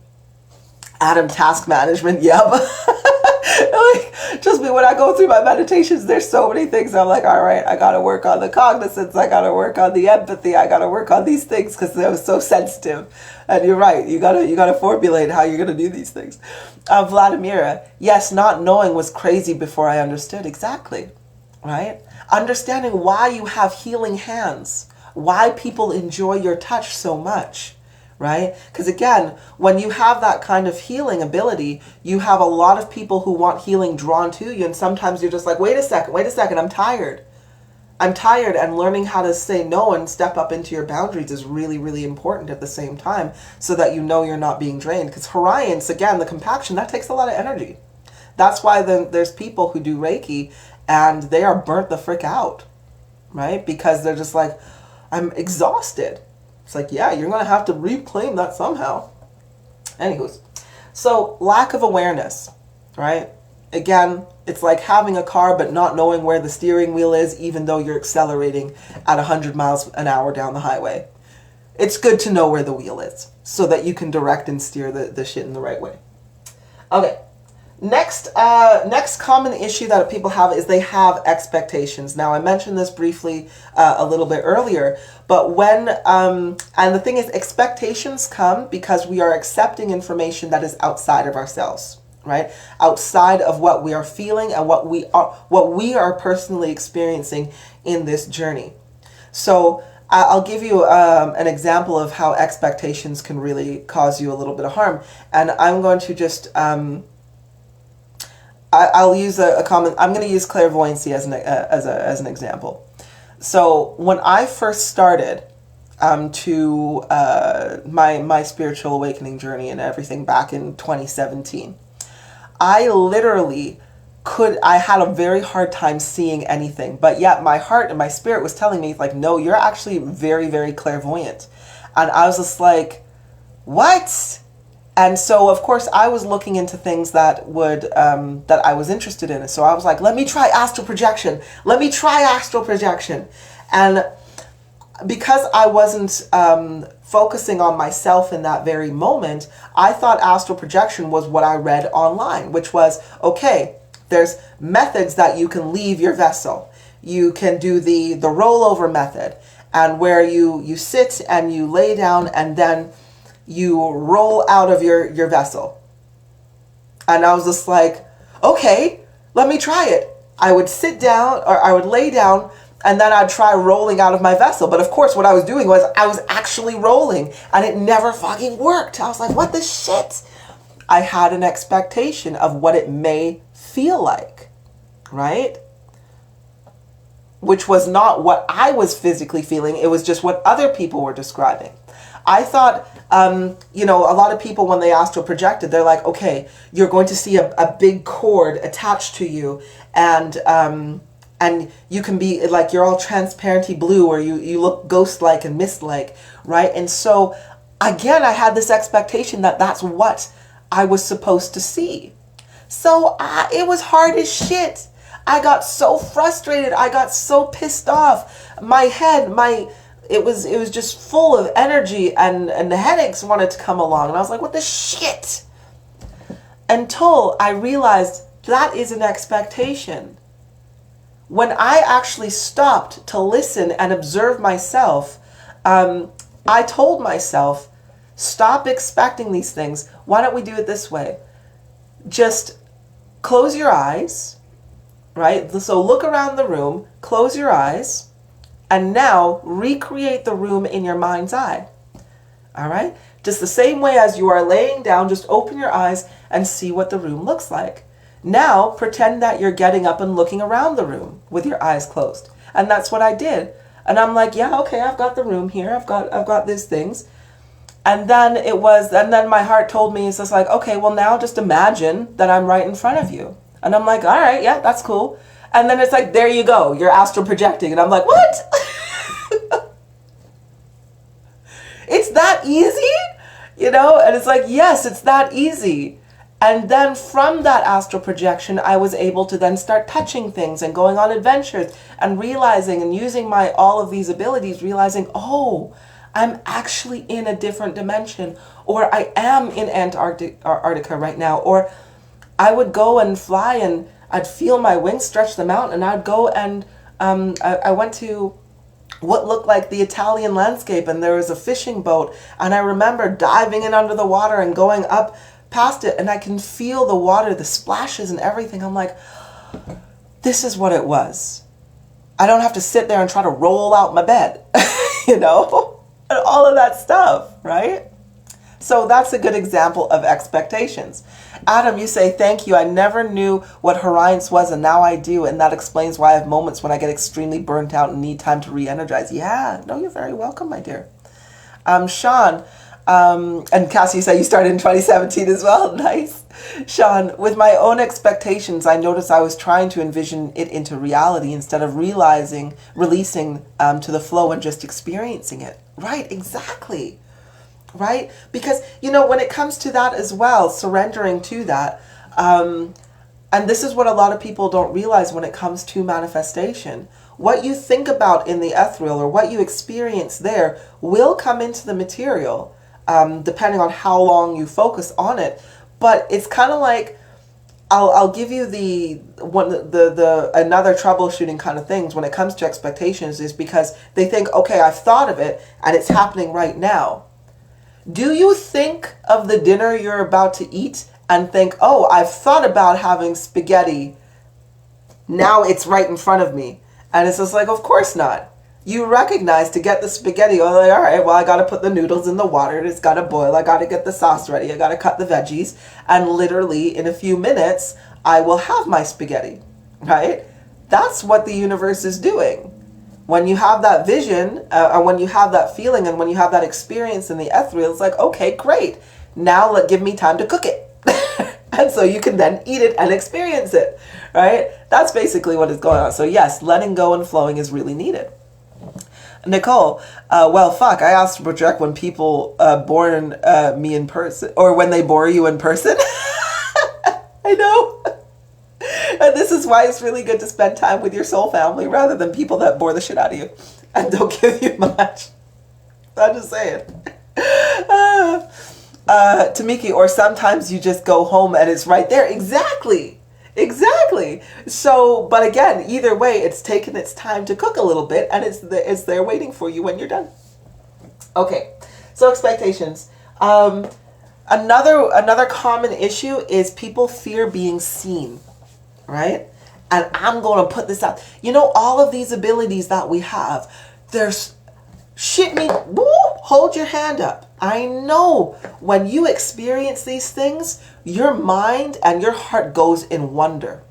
Adam, task management, yep. Like, trust me, when I go through my meditations, there's so many things. I'm like, all right, I got to work on the cognizance. I got to work on the empathy. I got to work on these things because they're so sensitive. And you're right. You gotta formulate how you're going to do these things. Vladimira, yes, not knowing was crazy before I understood. Exactly. Right? Understanding why you have healing hands, why people enjoy your touch so much. Right? Because again, when you have that kind of healing ability, you have a lot of people who want healing drawn to you. And sometimes you're just like, wait a second, I'm tired. And learning how to say no and step up into your boundaries is really, really important at the same time so that you know you're not being drained. Because Horions, again, the compaction, that takes a lot of energy. That's why there's people who do Reiki and they are burnt the frick out, right? Because they're just like, I'm exhausted. It's like, yeah, you're going to have to reclaim that somehow. Anywho's, so lack of awareness, right? Again, it's like having a car but not knowing where the steering wheel is, even though you're accelerating at 100 miles an hour down the highway. It's good to know where the wheel is so that you can direct and steer the shit in the right way. Okay. Next common issue that people have is they have expectations. Now, I mentioned this briefly a little bit earlier, but when, and the thing is, expectations come because we are accepting information that is outside of ourselves, right? Outside of what we are feeling and what we are personally experiencing in this journey. So I'll give you an example of how expectations can really cause you a little bit of harm. And I'm going to just... I'll use a common. I'm going to use clairvoyancy as an example. So when I first started to my spiritual awakening journey and everything back in 2017, I literally I had a very hard time seeing anything, but yet my heart and my spirit was telling me like, no, you're actually very, very clairvoyant. And I was just like, what? And so, of course, I was looking into things that that I was interested in. So I was like, let me try astral projection. And because I wasn't focusing on myself in that very moment, I thought astral projection was what I read online, which was, okay, there's methods that you can leave your vessel. You can do the rollover method, and where you sit and you lay down and then you roll out of your vessel. And I was just like, okay, let me try it. I would sit down, or I would lay down, and then I'd try rolling out of my vessel. But of course, what I was doing was I was actually rolling, and it never fucking worked. I was like, what the shit? I had an expectation of what it may feel like, right? Which was not what I was physically feeling. It was just what other people were describing. I thought, a lot of people, when they astral projected, they're like, okay, you're going to see a big cord attached to you, and you can be like, you're all transparency blue, or you look ghost-like and mist-like, right? And so, again, I had this expectation that that's what I was supposed to see. So it was hard as shit. I got so frustrated. I got so pissed off. My head, it was just full of energy, and the headaches wanted to come along. And I was like, what the shit? Until I realized that is an expectation. When I actually stopped to listen and observe myself, I told myself, stop expecting these things. Why don't we do it this way? Just close your eyes, right? So look around the room, close your eyes, and now recreate the room in your mind's eye. All right? Just the same way as you are laying down, just open your eyes and see what the room looks like. Now pretend that you're getting up and looking around the room with your eyes closed. And that's what I did. And I'm like, yeah, okay, I've got the room here. I've got these things. And then my heart told me, it's just like, okay, well now just imagine that I'm right in front of you. And I'm like, all right, yeah, that's cool. And then it's like, there you go, you're astral projecting. And I'm like, what? It's that easy? You know? And it's like, yes, it's that easy. And then from that astral projection, I was able to then start touching things and going on adventures and realizing and using all of these abilities, realizing, oh, I'm actually in a different dimension, or I am in Antarctica right now, or I would go and fly and I'd feel my wings stretch them out, and I'd go and I went to what looked like the Italian landscape, and there was a fishing boat, and I remember diving in under the water and going up past it, and I can feel the water, the splashes and everything. I'm like, this is what it was. I don't have to sit there and try to roll out my bed, you know? And all of that stuff, right? So that's a good example of expectations. Adam, you say, thank you. I never knew what Horions was, and now I do. And that explains why I have moments when I get extremely burnt out and need time to re-energize. Yeah, no, you're very welcome, my dear. Sean, and Cassie, you say you started in 2017 as well. Nice. Sean, with my own expectations, I noticed I was trying to envision it into reality instead of releasing to the flow and just experiencing it. Right, exactly. Right? Because, you know, when it comes to that as well, surrendering to that, and this is what a lot of people don't realize when it comes to manifestation. What you think about in the ethereal or what you experience there will come into the material, depending on how long you focus on it. But it's kind of like, I'll give you another troubleshooting kind of things when it comes to expectations, is because they think, okay, I've thought of it and it's happening right now. Do you think of the dinner you're about to eat and think, oh, I've thought about having spaghetti, now it's right in front of me? And it's just like, of course not. You recognize to get the spaghetti, oh, like, all right, well, I got to put the noodles in the water. It's got to boil. I got to get the sauce ready. I got to cut the veggies. And literally in a few minutes, I will have my spaghetti, right? That's what the universe is doing. When you have that vision, and when you have that feeling, and when you have that experience in the ethereal, it's like, okay, great. Now give me time to cook it. And so you can then eat it and experience it, right? That's basically what is going on. So yes, letting go and flowing is really needed. Nicole, well, fuck, I asked to project when people bore me in person, or when they bore you in person. I know. And this is why it's really good to spend time with your soul family rather than people that bore the shit out of you and don't give you much. I'm just saying. Tamiki, or sometimes you just go home and it's right there. Exactly. So, but again, either way, it's taken its time to cook a little bit, and it's there waiting for you when you're done. Okay, so expectations. Another common issue is people fear being seen, right? And I'm going to put this out. You know, all of these abilities that we have, there's shit me, woo, hold your hand up. I know when you experience these things, your mind and your heart goes in wonder,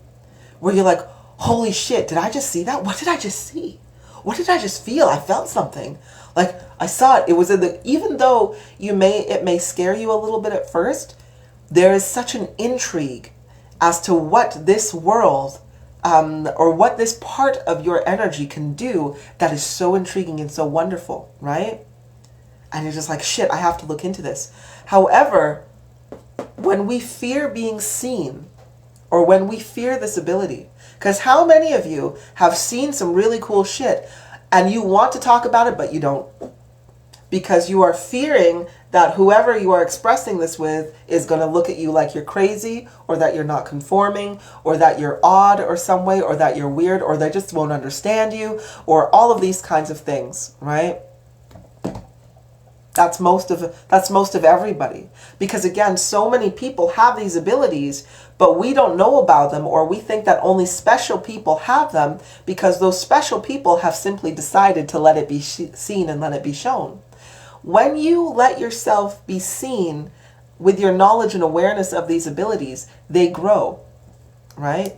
where you're like, holy shit, did I just see that? What did I just see? What did I just feel? I felt something. Like I saw it. It was even though it may scare you a little bit at first, there is such an intrigue as to what this world or what this part of your energy can do that is so intriguing and so wonderful, right? And you're just like, shit, I have to look into this. However, when we fear being seen, or when we fear this ability, because how many of you have seen some really cool shit and you want to talk about it, but you don't? Because you are fearing that whoever you are expressing this with is going to look at you like you're crazy, or that you're not conforming, or that you're odd or some way, or that you're weird, or they just won't understand you, or all of these kinds of things, right? That's most of everybody. Because again, so many people have these abilities, but we don't know about them, or we think that only special people have them because those special people have simply decided to let it be seen and let it be shown. When you let yourself be seen with your knowledge and awareness of these abilities, they grow, right?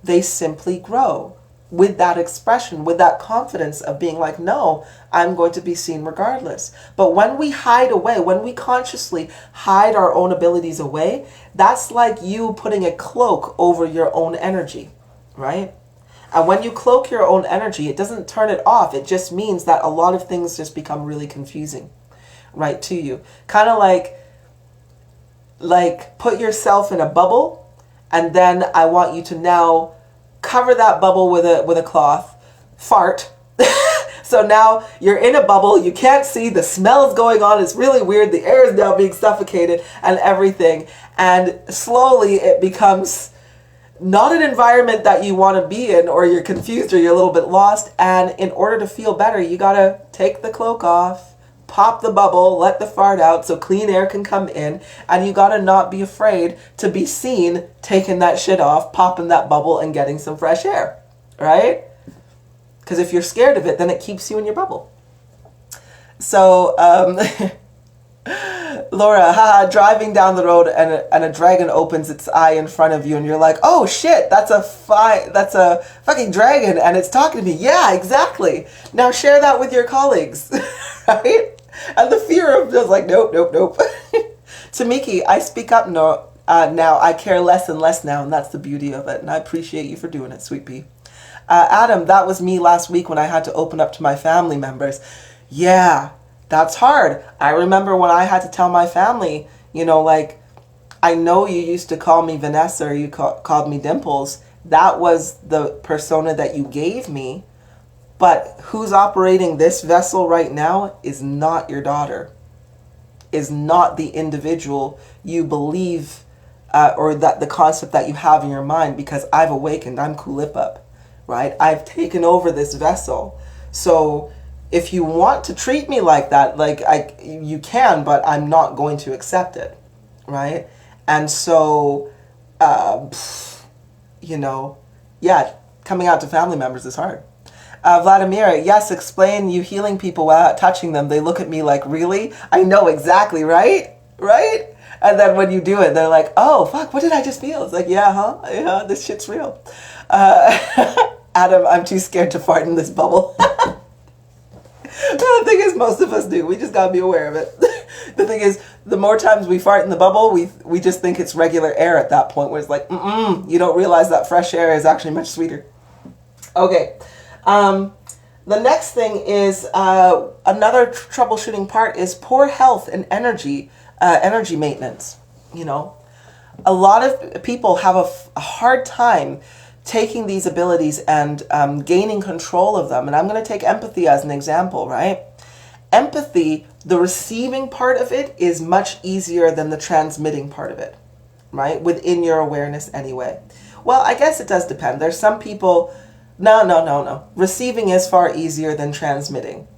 They simply grow with that expression, with that confidence of being like, no, I'm going to be seen regardless. But when we hide away, when we consciously hide our own abilities away, that's like you putting a cloak over your own energy, right? And when you cloak your own energy, it doesn't turn it off. It just means that a lot of things just become really confusing, right, to you. Kind of like put yourself in a bubble, and then I want you to now cover that bubble with a cloth, fart. So now you're in a bubble, you can't see, the smell is going on, it's really weird, the air is now being suffocated and everything. And slowly it becomes not an environment that you want to be in, or you're confused or you're a little bit lost. And in order to feel better, you gotta take the cloak off, pop the bubble, let the fart out so clean air can come in, and you gotta not be afraid to be seen taking that shit off, popping that bubble and getting some fresh air, right? Because if you're scared of it, then it keeps you in your bubble. So, Laura, haha, driving down the road and a dragon opens its eye in front of you and you're like, oh shit, that's a fucking dragon and it's talking to me. Yeah, exactly. Now share that with your colleagues, right? And the fear of just like, nope. Tamiki, I speak up now. I care less and less now, and that's the beauty of it. And I appreciate you for doing it, sweet pea. Adam, that was me last week when I had to open up to my family members. Yeah, that's hard. I remember when I had to tell my family, like, I know you used to call me Vanessa, or you called me Dimples. That was the persona that you gave me. But who's operating this vessel right now is not your daughter, is not the individual you believe, or that the concept that you have in your mind, because I've awakened. I'm Kulipup, right? I've taken over this vessel. So if you want to treat me like that, you can, but I'm not going to accept it, right? And so, yeah, coming out to family members is hard. Vladimir, yes, explain you healing people without touching them. They look at me like, really? I know exactly, right? Right? And then when you do it, they're like, oh, fuck, what did I just feel? It's like, yeah, this shit's real. Adam, I'm too scared to fart in this bubble. The thing is, most of us do. We just gotta be aware of it. The thing is, the more times we fart in the bubble, we just think it's regular air at that point, where it's like, you don't realize that fresh air is actually much sweeter. Okay. The next thing is, another troubleshooting part is poor health and energy maintenance. A lot of people have a hard time taking these abilities and gaining control of them. And I'm going to take empathy as an example, right? Empathy, the receiving part of it is much easier than the transmitting part of it, right? Within your awareness anyway. Well, I guess it does depend. There's some people... No. Receiving is far easier than transmitting.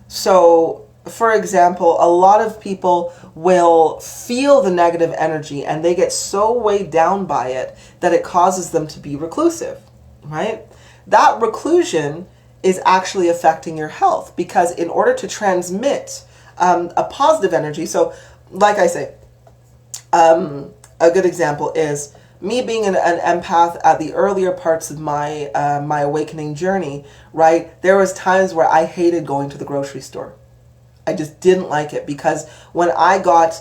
So, for example, a lot of people will feel the negative energy and they get so weighed down by it that it causes them to be reclusive, right? That reclusion is actually affecting your health, because in order to transmit a positive energy, so like I say, a good example is me being an empath at the earlier parts of my my awakening journey, right? There was times where I hated going to the grocery store. I just didn't like it, because when I got,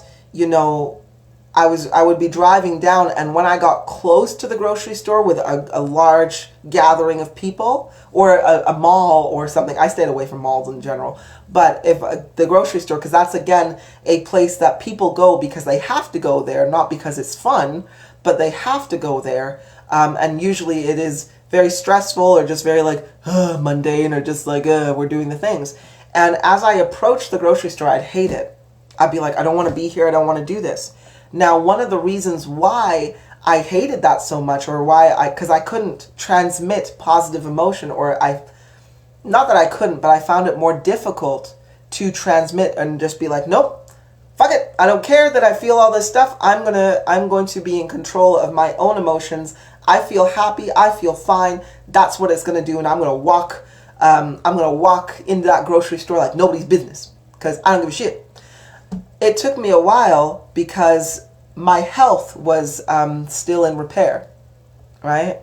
I would be driving down, and when I got close to the grocery store with a large gathering of people, or a mall or something, I stayed away from malls in general, but if the grocery store, because that's again a place that people go because they have to go there, not because it's fun, but they have to go there, and usually it is very stressful, or just very mundane, or just we're doing the things. And as I approached the grocery store, I'd hate it. I'd be like, I don't want to be here, I don't want to do this. Now, one of the reasons why I hated that so much, or because I couldn't transmit positive emotion, not that I couldn't, but I found it more difficult to transmit and just be like, nope, fuck it. I don't care that I feel all this stuff. I'm going to be in control of my own emotions. I feel happy. I feel fine. That's what it's going to do. And I'm going to walk into that grocery store like nobody's business because I don't give a shit. It took me a while because my health was still in repair, right?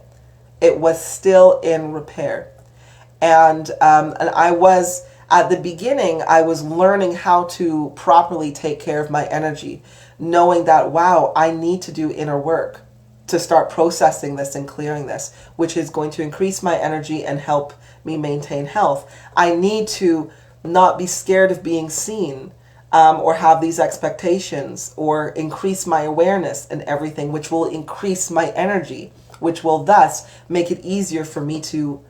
It was still in repair. And I was, at the beginning, I was learning how to properly take care of my energy, knowing that, wow, I need to do inner work to start processing this and clearing this, which is going to increase my energy and help me maintain health. I need to not be scared of being seen, or have these expectations, or increase my awareness and everything, which will increase my energy, which will thus make it easier for me to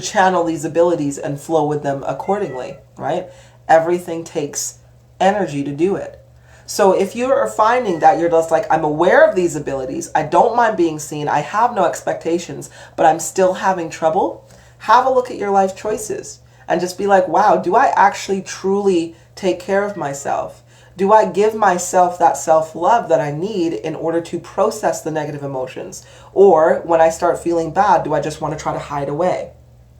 channel these abilities and flow with them accordingly, right? Everything takes energy to do it. So if you are finding that you're just like, I'm aware of these abilities, I don't mind being seen, I have no expectations, but I'm still having trouble, have a look at your life choices and just be like, wow, do I actually truly take care of myself? Do I give myself that self-love that I need in order to process the negative emotions? Or when I start feeling bad, do I just want to try to hide away,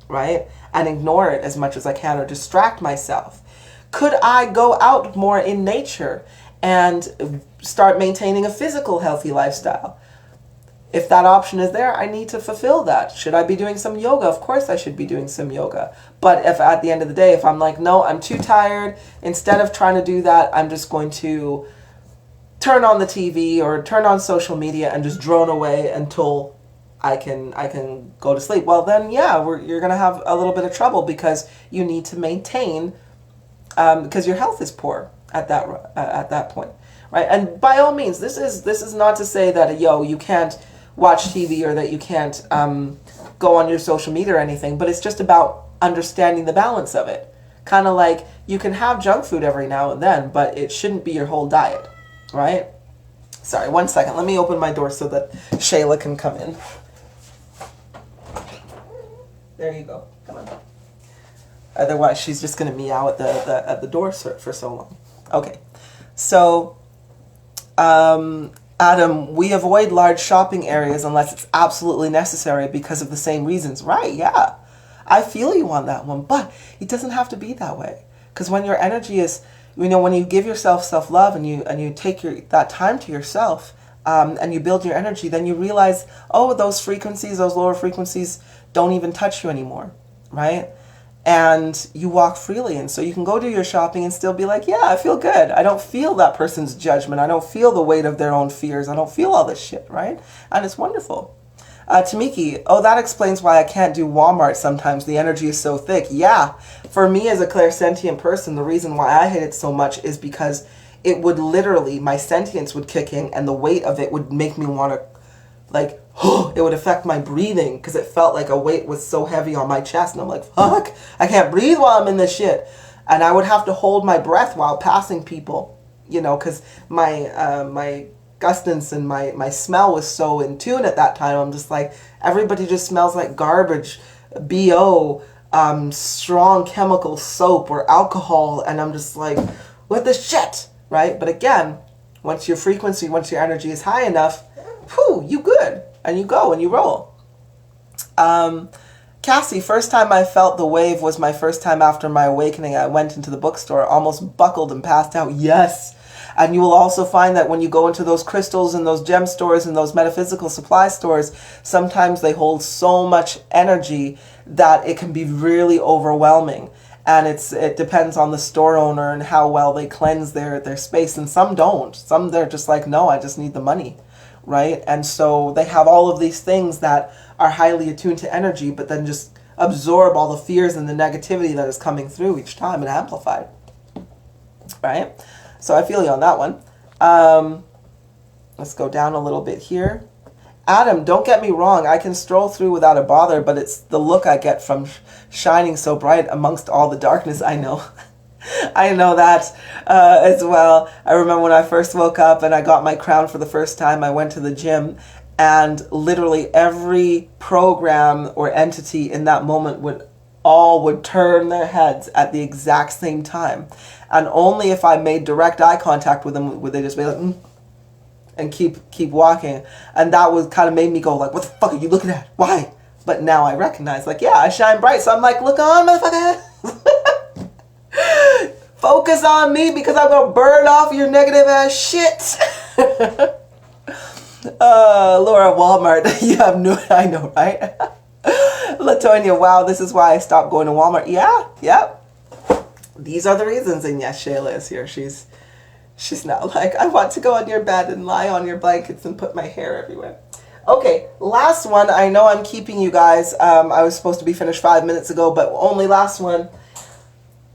right? And ignore it as much as I can or distract myself? Could I go out more in nature and start maintaining a physical healthy lifestyle? If that option is there, I need to fulfill that. Should I be doing some yoga? Of course I should be doing some yoga. But if at the end of the day, if I'm like, no, I'm too tired, instead of trying to do that, I'm just going to turn on the TV or turn on social media and just drone away until I can go to sleep. Well, then, yeah, you're going to have a little bit of trouble because you need to maintain, because your health is poor at that point, right? And by all means, this is not to say that, you can't watch TV or that you can't go on your social media or anything, but it's just about understanding the balance of it. Kind of like you can have junk food every now and then, but it shouldn't be your whole diet, right? Sorry, 1 second. Let me open my door so that Shayla can come in. There you go. Come on. Otherwise, she's just going to meow at the door for so long. Okay. So, Adam, we avoid large shopping areas unless it's absolutely necessary because of the same reasons. Right, yeah. I feel you on that one, but it doesn't have to be that way. Because when your energy is, when you give yourself self-love and you take that time to yourself, and you build your energy, then you realize, oh, those frequencies, those lower frequencies don't even touch you anymore, right? And you walk freely. And so you can go do your shopping and still be like, yeah, I feel good. I don't feel that person's judgment. I don't feel the weight of their own fears. I don't feel all this shit, right? And it's wonderful. Tamiki, oh, that explains why I can't do Walmart sometimes. The energy is so thick. Yeah, for me as a clairsentient person, the reason why I hate it so much is because it would literally, my sentience would kick in and the weight of it would make me want to, like, it would affect my breathing because it felt like a weight was so heavy on my chest. And I'm like, fuck, I can't breathe while I'm in this shit. And I would have to hold my breath while passing people, because my gustance and my smell was so in tune at that time. I'm just like, everybody just smells like garbage, BO, strong chemical soap or alcohol. And I'm just like, what the shit, right? But again, once your frequency, once your energy is high enough, whew, you good. And you go and you roll. Cassie, first time I felt the wave was my first time after my awakening. I went into the bookstore, almost buckled and passed out. Yes. And you will also find that when you go into those crystals and those gem stores and those metaphysical supply stores, sometimes they hold so much energy that it can be really overwhelming. And it depends on the store owner and how well they cleanse their space. And some don't. Some they're just like, no, I just need the money. Right? And so they have all of these things that are highly attuned to energy, but then just absorb all the fears and the negativity that is coming through each time and amplified. Right? So I feel you on that one. Let's go down a little bit here. Adam, don't get me wrong. I can stroll through without a bother, but it's the look I get from shining so bright amongst all the darkness. I know. I know that as well. I remember when I first woke up and I got my crown for the first time, I went to the gym and literally every program or entity in that moment would all would turn their heads at the exact same time. And only if I made direct eye contact with them would they just be like, and keep walking. And that was kind of made me go like, what the fuck are you looking at? Why? But now I recognize, like, yeah, I shine bright. So I'm like, look on, motherfucker. Focus on me because I'm going to burn off your negative ass shit. Laura, Walmart. You have no, I know, right? Latonia, wow, this is why I stopped going to Walmart. Yeah, yep. These are the reasons. And yes, Shayla is here. She's not like, I want to go on your bed and lie on your blankets and put my hair everywhere. Okay, last one. I know I'm keeping you guys. I was supposed to be finished 5 minutes ago, but only last one.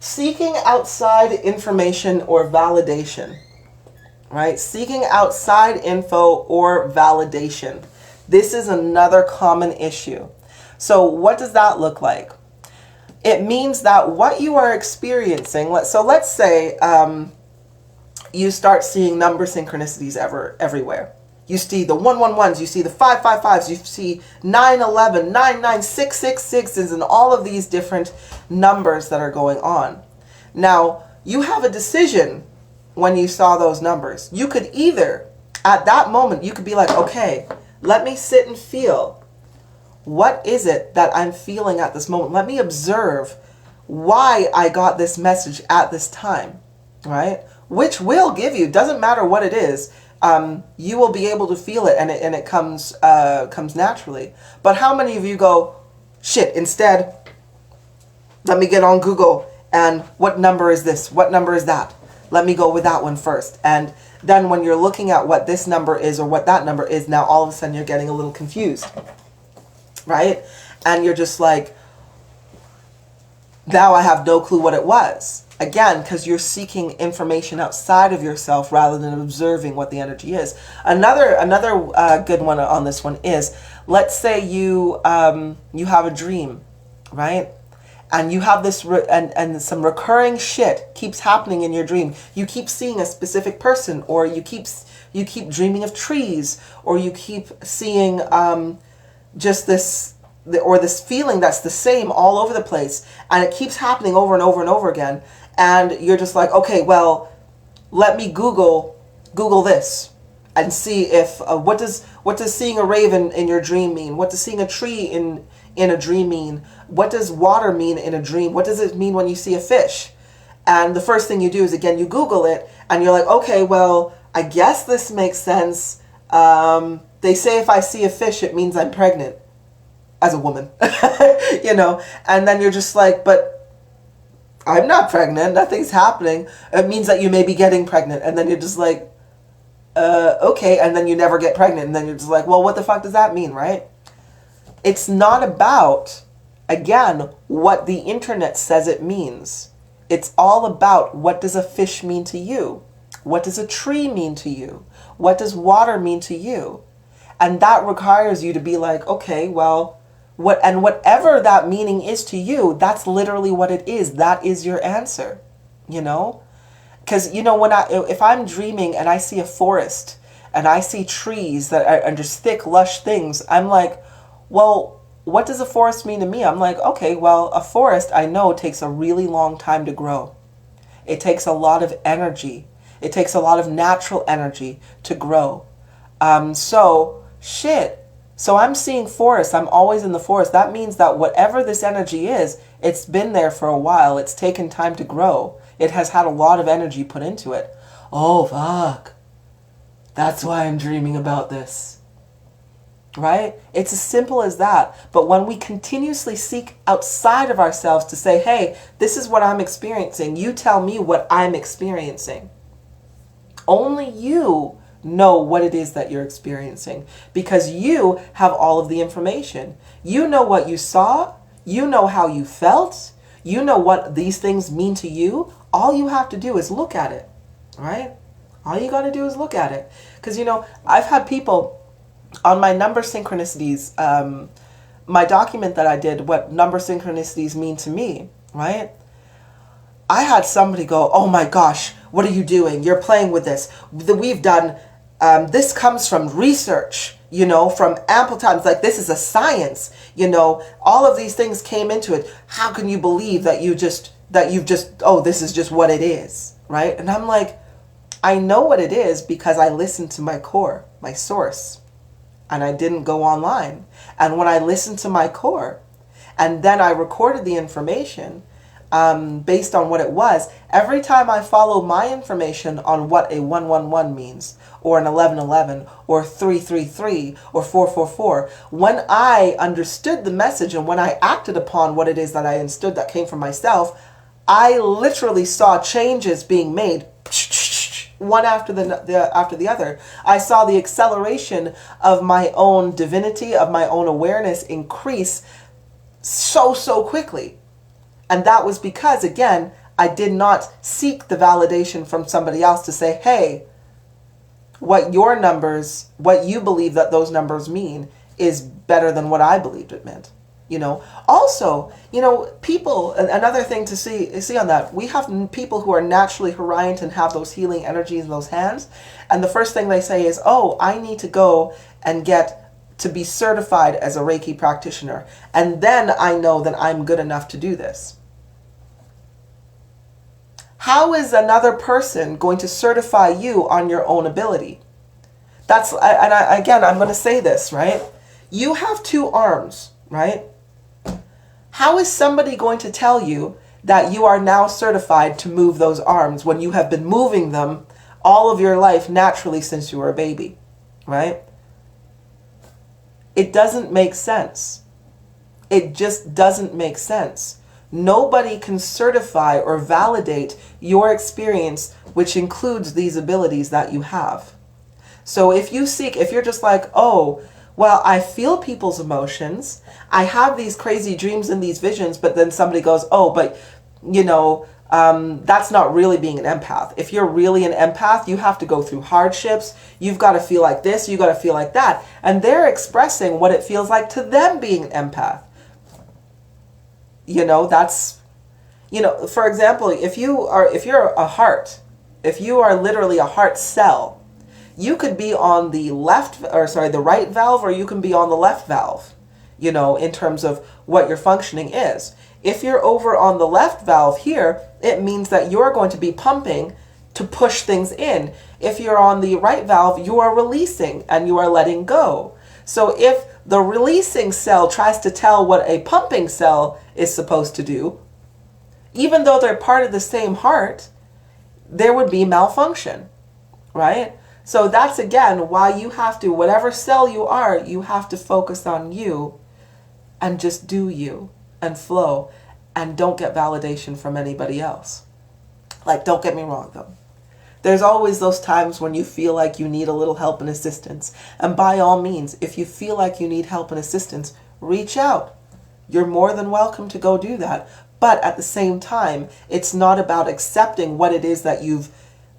Seeking outside information or validation, right? Seeking outside info or validation. This is another common issue. So what does that look like? It means that what you are experiencing, let's say you start seeing number synchronicities everywhere. You see the 111s, you see the 555s, you see 911, 99666s, and all of these different numbers that are going on. Now, you have a decision when you saw those numbers. You could either, at that moment, you could be like, okay, let me sit and feel. What is it that I'm feeling at this moment? Let me observe why I got this message at this time, right? Which will give you, doesn't matter what it is, you will be able to feel it, and it comes naturally. But how many of you go, shit, instead, let me get on Google, and what number is this? What number is that? Let me go with that one first. And then when you're looking at what this number is or what that number is, now all of a sudden you're getting a little confused, right? And you're just like, now I have no clue what it was. Again, because you're seeking information outside of yourself rather than observing what the energy is. Another good one on this one is, let's say you have a dream, right? And you have this and some recurring shit keeps happening in your dream. You keep seeing a specific person, or you keep dreaming of trees, or you keep seeing just this feeling that's the same all over the place, and it keeps happening over and over and over again. And you're just like, okay, well, let me Google this and see if what does seeing a raven in your dream mean? What does seeing a tree in a dream mean? What does water mean in a dream? What does it mean when you see a fish? And the first thing you do is, again, you Google it, and you're like, okay, well, I guess this makes sense. They say if I see a fish, it means I'm pregnant as a woman, you know. And then you're just like, but I'm not pregnant. Nothing's happening. It means that you may be getting pregnant. And then you're just like, okay. And then you never get pregnant. And then you're just like, well, what the fuck does that mean, right? It's not about, again, what the internet says it means. It's all about, what does a fish mean to you? What does a tree mean to you? What does water mean to you? And that requires you to be like, okay, well, whatever that meaning is to you, that's literally what it is. That is your answer, you know? Because, you know, if I'm dreaming and I see a forest and I see trees that are just thick, lush things, I'm like, well, what does a forest mean to me? I'm like, okay, well, a forest, I know, takes a really long time to grow. It takes a lot of energy. It takes a lot of natural energy to grow. So I'm seeing forest. I'm always in the forest. That means that whatever this energy is, it's been there for a while. It's taken time to grow. It has had a lot of energy put into it. Oh, fuck. That's why I'm dreaming about this. Right? It's as simple as that. But when we continuously seek outside of ourselves to say, hey, this is what I'm experiencing. You tell me what I'm experiencing. Only you know what it is that you're experiencing, because you have all of the information. You know what you saw. You know how you felt. You know what these things mean to you. All you have to do is look at it, right? All you got to do is look at it. Because, you know, I've had people on my number synchronicities, my document that I did, what number synchronicities mean to me, right? I had somebody go, oh my gosh, what are you doing? You're playing with this. We've done, this comes from research. you know, from ample times. Like, this is a science, you know, all of these things came into it. How can you believe that you've just, oh, this is just what it is, right? And I'm like, I know what it is because I listened to my core, my source, and I didn't go online. And when I listened to my core, and then I recorded the information based on what it was, every time I follow my information on what a 111 means, or an 1111, or 333, or 444, when I understood the message and when I acted upon what it is that I understood that came from myself, I literally saw changes being made, one after the other. I saw the acceleration of my own divinity, of my own awareness increase so quickly. And that was because, again, I did not seek the validation from somebody else to say, hey, what your numbers, what you believe that those numbers mean is better than what I believed it meant. You know, also, you know, people, another thing to see on that, we have people who are naturally Horiant and have those healing energies in those hands. And the first thing they say is, oh, I need to go and get to be certified as a Reiki practitioner. And then I know that I'm good enough to do this. How is another person going to certify you on your own ability? Again, I'm going to say this, right? You have two arms, right? How is somebody going to tell you that you are now certified to move those arms when you have been moving them all of your life naturally since you were a baby, right? It doesn't make sense. It just doesn't make sense. Nobody can certify or validate your experience, which includes these abilities that you have. So if you're just like, oh, well, I feel people's emotions, I have these crazy dreams and these visions, but then somebody goes, oh, but, you know, that's not really being an empath. If you're really an empath, you have to go through hardships. You've got to feel like this, you got to feel like that. And they're expressing what it feels like to them being an empath. You know, that's, you know, for example, if you're a heart, if you are literally a heart cell, you could be on the the right valve, or you can be on the left valve, you know, in terms of what your functioning is. If you're over on the left valve here, it means that you're going to be pumping to push things in. If you're on the right valve, you are releasing and you are letting go. So if the releasing cell tries to tell what a pumping cell is supposed to do, even though they're part of the same heart, there would be malfunction, right? So that's, again, why you have to, whatever cell you are, you have to focus on you and just do you and flow, and don't get validation from anybody else. Like, don't get me wrong, though. There's always those times when you feel like you need a little help and assistance. And by all means, if you feel like you need help and assistance, reach out. You're more than welcome to go do that. But at the same time, it's not about accepting what it is that you've,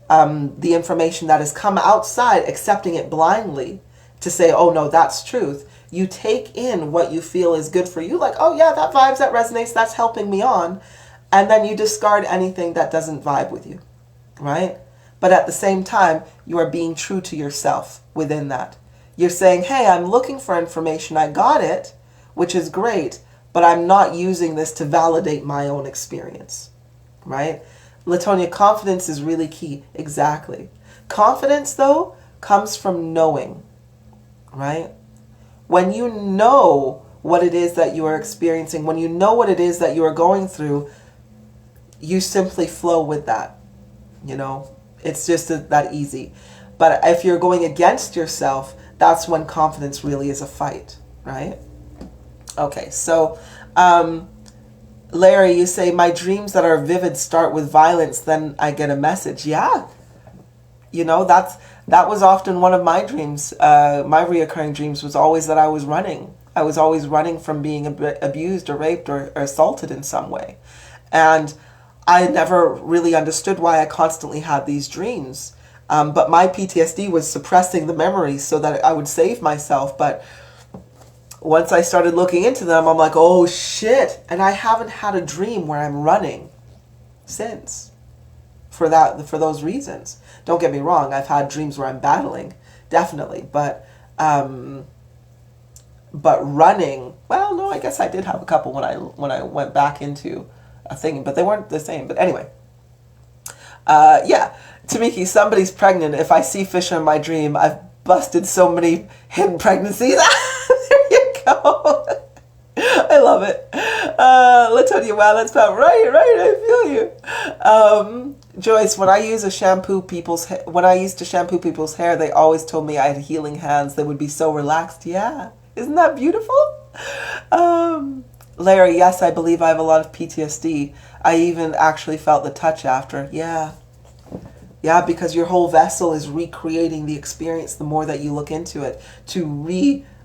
the information that has come outside, accepting it blindly to say, oh no, that's truth. You take in what you feel is good for you. Like, oh yeah, that vibes, that resonates, that's helping me on. And then you discard anything that doesn't vibe with you, right? But at the same time, you are being true to yourself within that. You're saying, hey, I'm looking for information. I got it, which is great, but I'm not using this to validate my own experience, right? Latonia, confidence is really key. Exactly. Confidence, though, comes from knowing, right? When you know what it is that you are experiencing, when you know what it is that you are going through, you simply flow with that, you know? It's just that easy. But if you're going against yourself, that's when confidence really is a fight, right? Okay, so Larry, you say, my dreams that are vivid start with violence, then I get a message. Yeah. You know, that was often one of my dreams. My reoccurring dreams was always that I was running. I was always running from being abused or raped or assaulted in some way. And I never really understood why I constantly had these dreams. But my PTSD was suppressing the memories so that I would save myself. But once I started looking into them, I'm like, oh shit. And I haven't had a dream where I'm running since for those reasons. Don't get me wrong. I've had dreams where I'm battling, definitely. But But running, well, no, I guess I did have a couple when I went back into a thing, but they weren't the same. But anyway, yeah, Tamiki, somebody's pregnant. If I see fish in my dream, I've busted so many hidden pregnancies. There you go. I love it. Latonia, wow, that's about right. I feel you. Joyce, when I used to shampoo people's hair, they always told me I had healing hands. They would be so relaxed. Yeah, isn't that beautiful? Larry, yes, I believe I have a lot of PTSD. I even actually felt the touch after. Yeah, because your whole vessel is recreating the experience. The more that you look into it,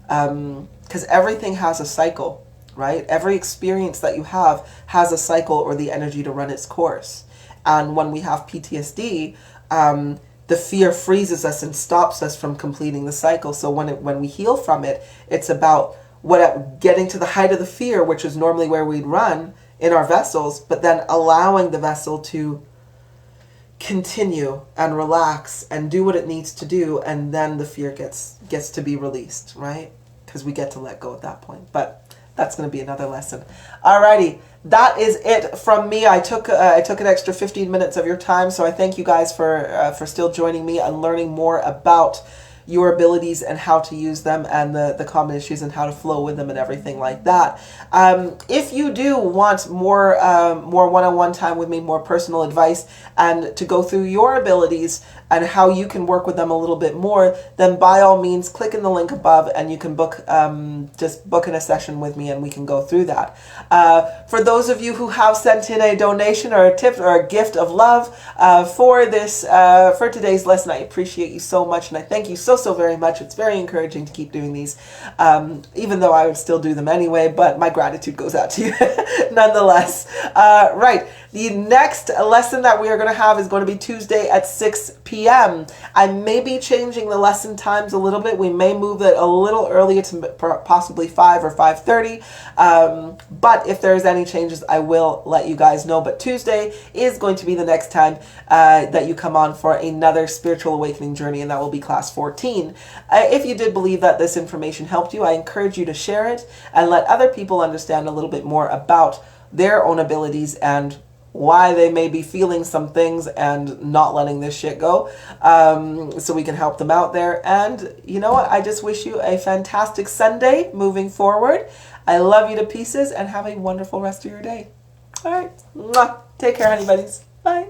because everything has a cycle, right? Every experience that you have has a cycle or the energy to run its course. And when we have PTSD, the fear freezes us and stops us from completing the cycle. So when we heal from it, it's about getting to the height of the fear, which is normally where we'd run in our vessels, but then allowing the vessel to continue and relax and do what it needs to do, and then the fear gets to be released, right? Because we get to let go at that point. But that's going to be another lesson. Alrighty, that is it from me. I took an extra 15 minutes of your time, so I thank you guys for still joining me and learning more about your abilities and how to use them, and the common issues and how to flow with them and everything like that. If you do want more one-on-one time with me, more personal advice, and to go through your abilities and how you can work with them a little bit more, then by all means click in the link above and you can just book in a session with me and we can go through that. For those of you who have sent in a donation or a tip or a gift of love for today's lesson, I appreciate you so much, and I thank you so very much. It's very encouraging to keep doing these, even though I would still do them anyway, but my gratitude goes out to you nonetheless. Right, the next lesson that we are going to have is going to be Tuesday at 6 p.m. I may be changing the lesson times a little bit. We may move it a little earlier to possibly 5 or 5:30, but if there's any changes, I will let you guys know. But Tuesday is going to be the next time that you come on for another spiritual awakening journey, and that will be class 14. If you did believe that this information helped you, I encourage you to share it and let other people understand a little bit more about their own abilities and why they may be feeling some things and not letting this shit go, so we can help them out there. And you know what? I just wish you a fantastic Sunday moving forward. I love you to pieces and have a wonderful rest of your day. All right. Mwah. Take care, honey buddies. Bye.